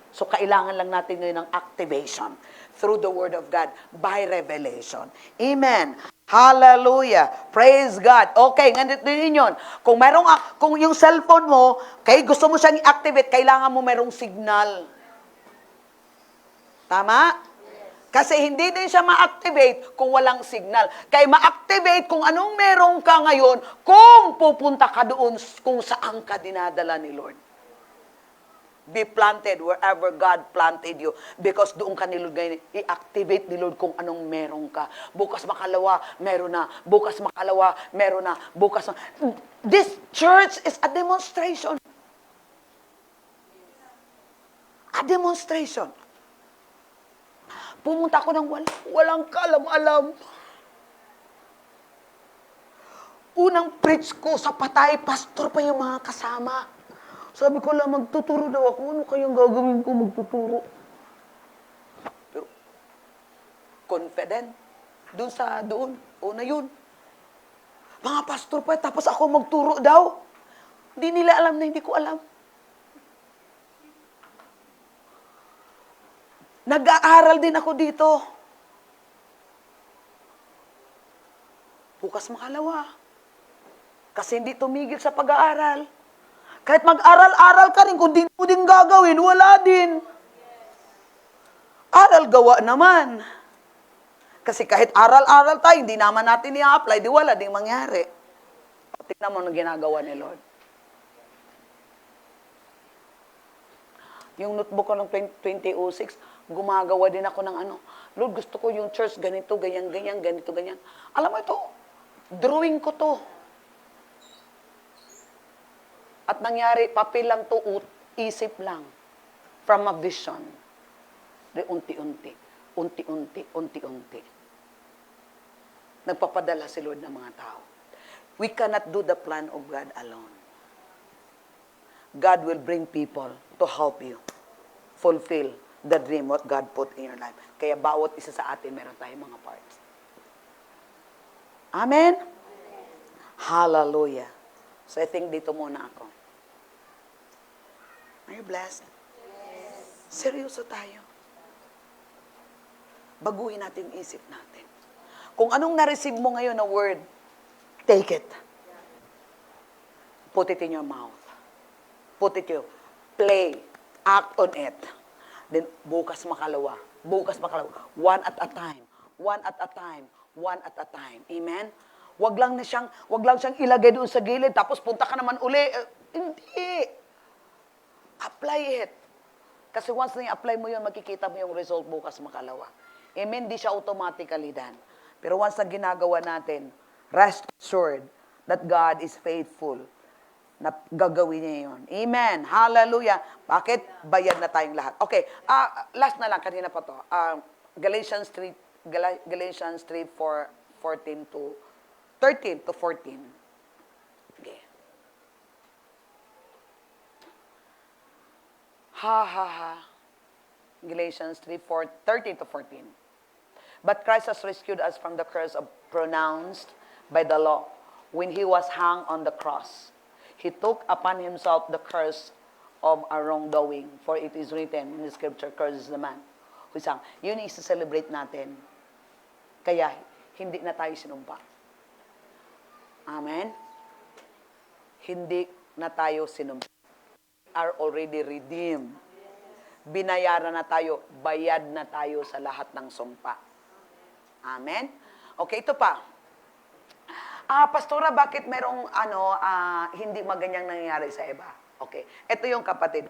So, kailangan lang natin ngayon ng activation through the Word of God by revelation. Amen. Hallelujah. Praise God. Okay, ganito din yun. Kung yung cellphone mo, gusto mo siyang i-activate, kailangan mo merong signal. Tama? Kasi hindi din siya ma-activate kung walang signal. Kaya ma-activate kung anong meron ka ngayon, kung pupunta ka doon kung saan ka dinadala ni Lord. Be planted wherever God planted you. Because doon ka ni Lord ngayon, i-activate ni Lord kung anong meron ka. Bukas makalawa, meron na. Bukas makalawa, meron na. This church is a demonstration. A demonstration. Pumunta ako ng walang kaalam-alam. Unang preach ko sa patay, pastor pa yung mga kasama. Sabi ko lang, magtuturo daw ako. Ano kayang gagawin ko magtuturo? Pero, confident. Doon. Una yun. Mga pastor pa, tapos ako magturo daw. Hindi nila alam na hindi ko alam. Nag-aaral din ako dito. Bukas makalawa. Kasi hindi tumigil sa pag-aaral. Kahit mag-aral-aral ka rin, kung di mo din gagawin, wala din. Aral gawa naman. Kasi kahit aral-aral tayo, hindi naman natin i-apply, di wala ding mangyari. Tingnan mo ang ginagawa ni Lord. Yung notebook ko ng 2006, gumagawa din ako ng Lord, gusto ko yung church ganito, ganyan, ganito, ganyan. Alam mo ito, drawing ko to. At nangyari, papel lang to, isip lang. From a vision. De unti-unti. Nagpapadala si Lord ng mga tao. We cannot do the plan of God alone. God will bring people to help you fulfill the dream what God put in your life. Kaya bawat isa sa atin, meron tayong mga parts. Amen? Hallelujah. So I think dito muna ako. Are you blessed? Yes. Seryoso tayo. Baguhin natin isip natin. Kung anong na-receive mo ngayon na word, take it. Put it in your mouth. Put it in your play. Act on it. Then, bukas makalawa. One at a time. One at a time. One at a time. Amen? Wag lang siyang ilagay doon sa gilid, tapos punta ka naman uli. Hindi. Apply it. Kasi once na i-apply mo yun, makikita mo yung result bukas makalawa. Amen? Di siya automatically done. Pero once na ginagawa natin, rest assured that God is faithful na gagawin niya yun. Amen. Hallelujah. Bakit? Bayad na tayong lahat. Okay. Last na lang. Kanina pa to. Galatians 3, 13 to 14. Okay. Galatians 3, 13 to 14. But Christ has rescued us from the curse pronounced by the law when He was hung on the cross. He took upon Himself the curse of our wrongdoing, for it is written in the scripture, curses the man who sang. Yun i-celebrate natin. Kaya, hindi na tayo sinumpa. Amen? Hindi na tayo sinumpa. Are already redeemed. Binayaran na tayo, bayad na tayo sa lahat ng sumpa. Amen? Okay, ito pa. Pastora, bakit merong hindi maganyang nangyayari sa iba? Okay, ito yung kapatid.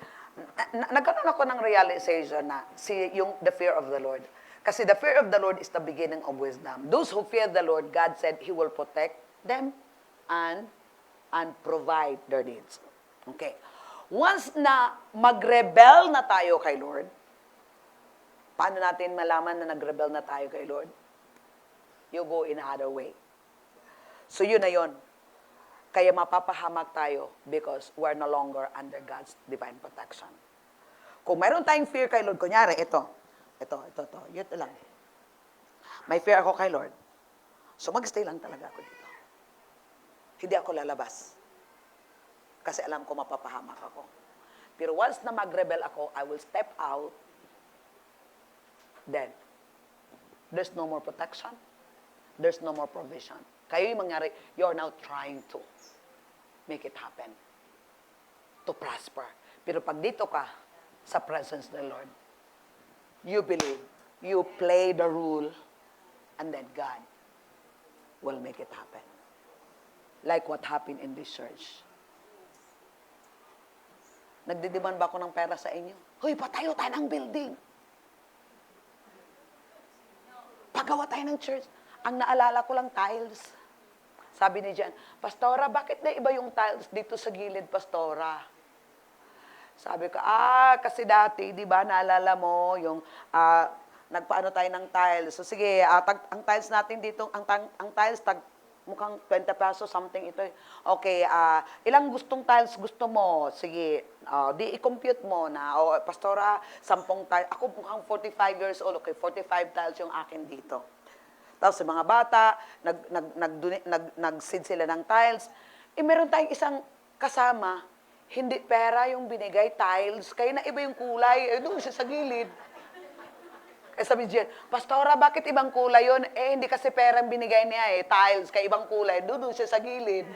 Nagkaroon ako ng realization na yung the fear of the Lord. Kasi the fear of the Lord is the beginning of wisdom. Those who fear the Lord, God said He will protect them and provide their needs. Okay. Once na mag-rebel na tayo kay Lord, paano natin malaman na nag-rebel na tayo kay Lord? You go in another way. So yun na yun. Kaya mapapahamak tayo because we're no longer under God's divine protection. Kung mayroon tayong fear kay Lord, kunyari, ito, yun lang. May fear ako kay Lord. So magstay lang talaga ako dito. Hindi ako lalabas. Kasi alam ko mapapahamak ako. Pero once na mag-rebel ako, I will step out. Then, there's no more protection. There's no more provision. Kayo yung mangyari, you're now trying to make it happen. To prosper. Pero pag dito ka, sa presence ng Lord, you believe, you play the rule, and then God will make it happen. Like what happened in this church. Nagdidiman ba ako ng pera sa inyo? Hoy, patayo tayo ng building. Pagawa tayo ng church. Ang naalala ko lang, tiles. Sabi ni Jan, Pastora, bakit na iba yung tiles dito sa gilid, Pastora? Sabi ko, kasi dati, di ba, naalala mo, yung, nagpaano tayo ng tiles. So sige, ang tiles natin dito, ang tiles, mukhang 20 pesos, something ito. Okay, ilang gustong tiles gusto mo? Sige, di i-compute mo na, Pastora, 10 tiles. Ako mukhang 45 years old, okay, 45 tiles yung akin dito. Tapos sa mga bata, nag-seed sila ng tiles. Meron tayong isang kasama, hindi pera yung binigay, tiles. Kaya na iba yung kulay, doon siya sa gilid. Sabi Jen, Pastora, bakit ibang kulay yun? Hindi kasi pera ang binigay niya tiles, kaya ibang kulay. Doon siya sa gilid.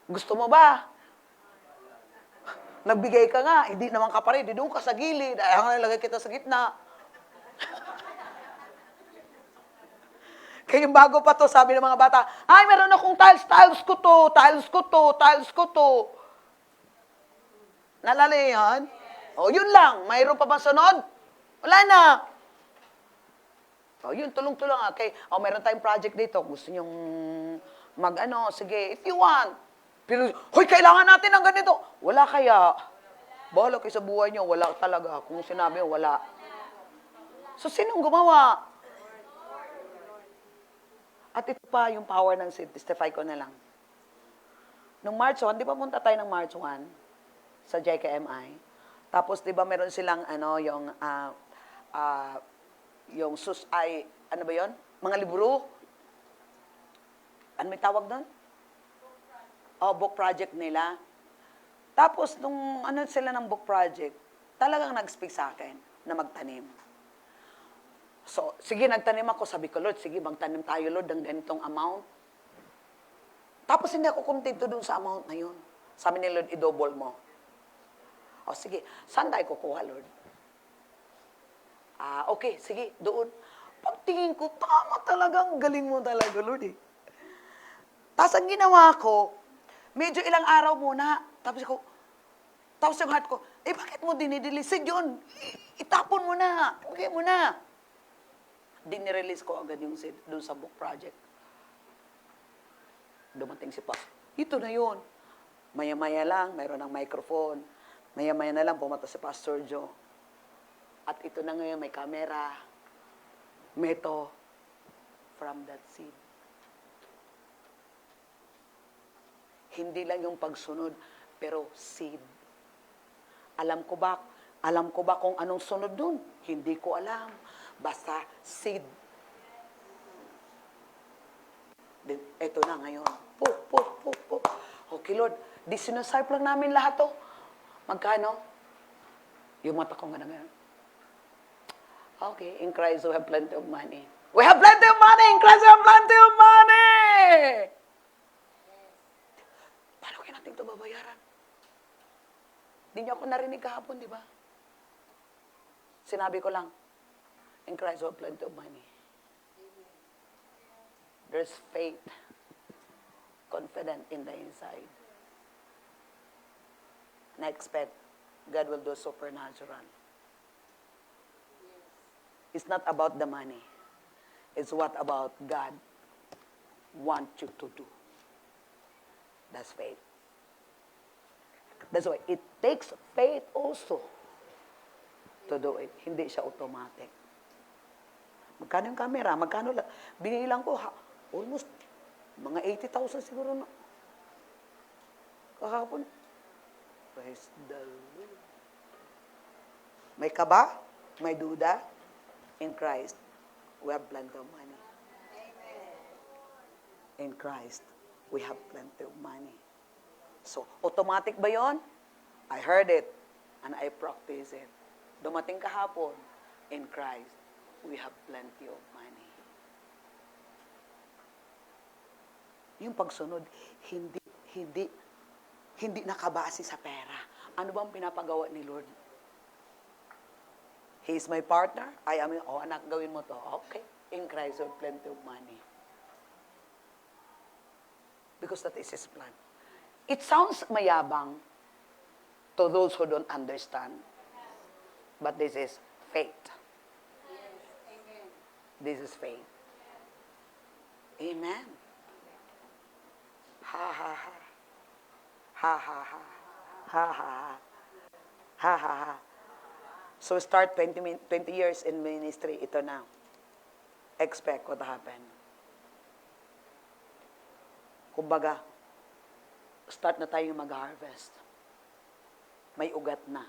Gusto mo ba? Nagbigay ka nga, hindi naman ka pa rin, doon ka sa gilid. Ay, nalagay kita sa gitna. Kaya yung bago pa to, sabi ng mga bata, ay, meron akong tiles, tiles ko to. Nalala yan? Yun lang. Mayroon pa bang sunod? Wala na. Yun, tulong-tulong. Okay. Meron tayong project dito. Gusto nyong sige, if you want. Pero, hoy, kailangan natin ng ganito. Wala kaya. Bahala kayo sa buhay nyo. Wala talaga. Kung sinabi mo, wala. So, sinong gumawa? At ito pa yung power ng seed. Testify ko na lang. Nung March 1, di ba punta tayo ng March 1 sa JKMI? Tapos, di ba meron silang, yung ano ba yun? Mga libro? Ano may tawag doon? Book project nila. Tapos, nung sila ng book project, talagang nag-speak sa akin na magtanim. So, sige, nagtanim ako. Sabi ko, Lord, sige, magtanim tayo, Lord, ng ganitong amount. Tapos, hindi ako kontento doon sa amount na yun. Sabi ni Lord, i-double mo. Sige, saan tayo kukuha, Lord? Okay, sige, doon. Pagtingin ko, tama talagang galing mo talaga, Lord Tapos ang ginawa ko, medyo ilang araw muna, tapos yung heart ko, bakit mo dinidilisid yun? Itapon mo na, okay mo na. Dinirelease ko agad yung seed doon sa book project. Dumating si Pastor. Ito na yun. Maya-maya lang, mayroon ng microphone. Maya-maya na lang, pumunta si Pastor Joe. At ito na ngayon, may camera. Meto from that seed. Hindi lang yung pagsunod, pero seed. Alam ko ba kung anong sunod dun? Hindi ko alam. Basta seed. Ito na ngayon. Okay, Lord, di sinasayp lang namin lahat to. Magkano? Yung mata ko nga na ngayon. Okay, in Christ we have plenty of money. We have plenty of money! In Christ we have plenty of money! Paano kaya natin ito babayaran? Hindi niyo ako narinig kahapon, di ba? Sinabi ko lang, in Christ we have plenty of money. There's faith, confident in the inside. And I expect God will do supernatural. It's not about the money. It's what about God want you to do. That's faith. That's why it takes faith also to do it. Hindi siya automatic. Magkano yung camera? Magkano lang? Binilang ko, almost Mga 80,000 siguro na. Kahapon. Praise the Lord. May kaba? May duda? In Christ, we have plenty of money. In Christ, we have plenty of money. So, automatic ba yon? I heard it and I practice it. Dumating kahapon, in Christ, we have plenty of money. Yung pagsunod, hindi nakabase sa pera. Ano bang pinapagawa ni Lord? He is my partner. I am, anak, gawin mo to. Okay. In Christ, we have plenty of money. Because that is His plan. It sounds mayabang to those who don't understand. But this is faith. This is faith. Amen. Ha ha ha. Ha ha ha. Ha ha ha. Ha ha ha. So start 20 years in ministry, ito na. Expect what happened. Kumbaga, start na tayo mag-harvest. May ugat na.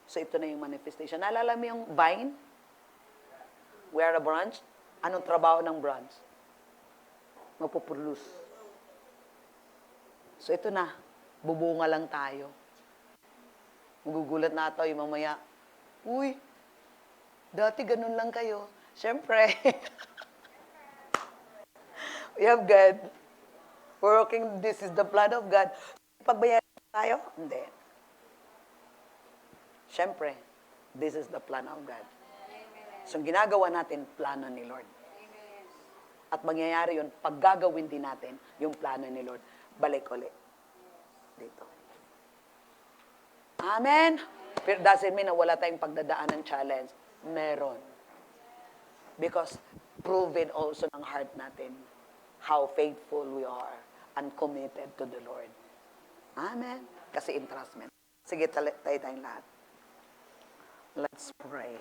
So ito na yung manifestation. Naalala mo yung vine? We are a branch. Anong trabaho ng branch? Magpuproduce. So ito na, bubunga lang tayo. Magugulat na tayo mamaya, uy, dati ganun lang kayo. Siyempre, we have God. We're working, this is the plan of God. Pagbayaran tayo? Hindi. Siyempre, this is the plan of God. So, ginagawa natin, plano ni Lord. At mangyayari yun, pag gagawin din natin yung plano ni Lord, balik ulit. Dito. Amen? Pero doesn't mean na wala tayong pagdadaan ng challenge. Meron. Because proven also ng heart natin how faithful we are and committed to the Lord. Amen? Kasi entrustment. Sige, tayo tayong lahat. Let's pray.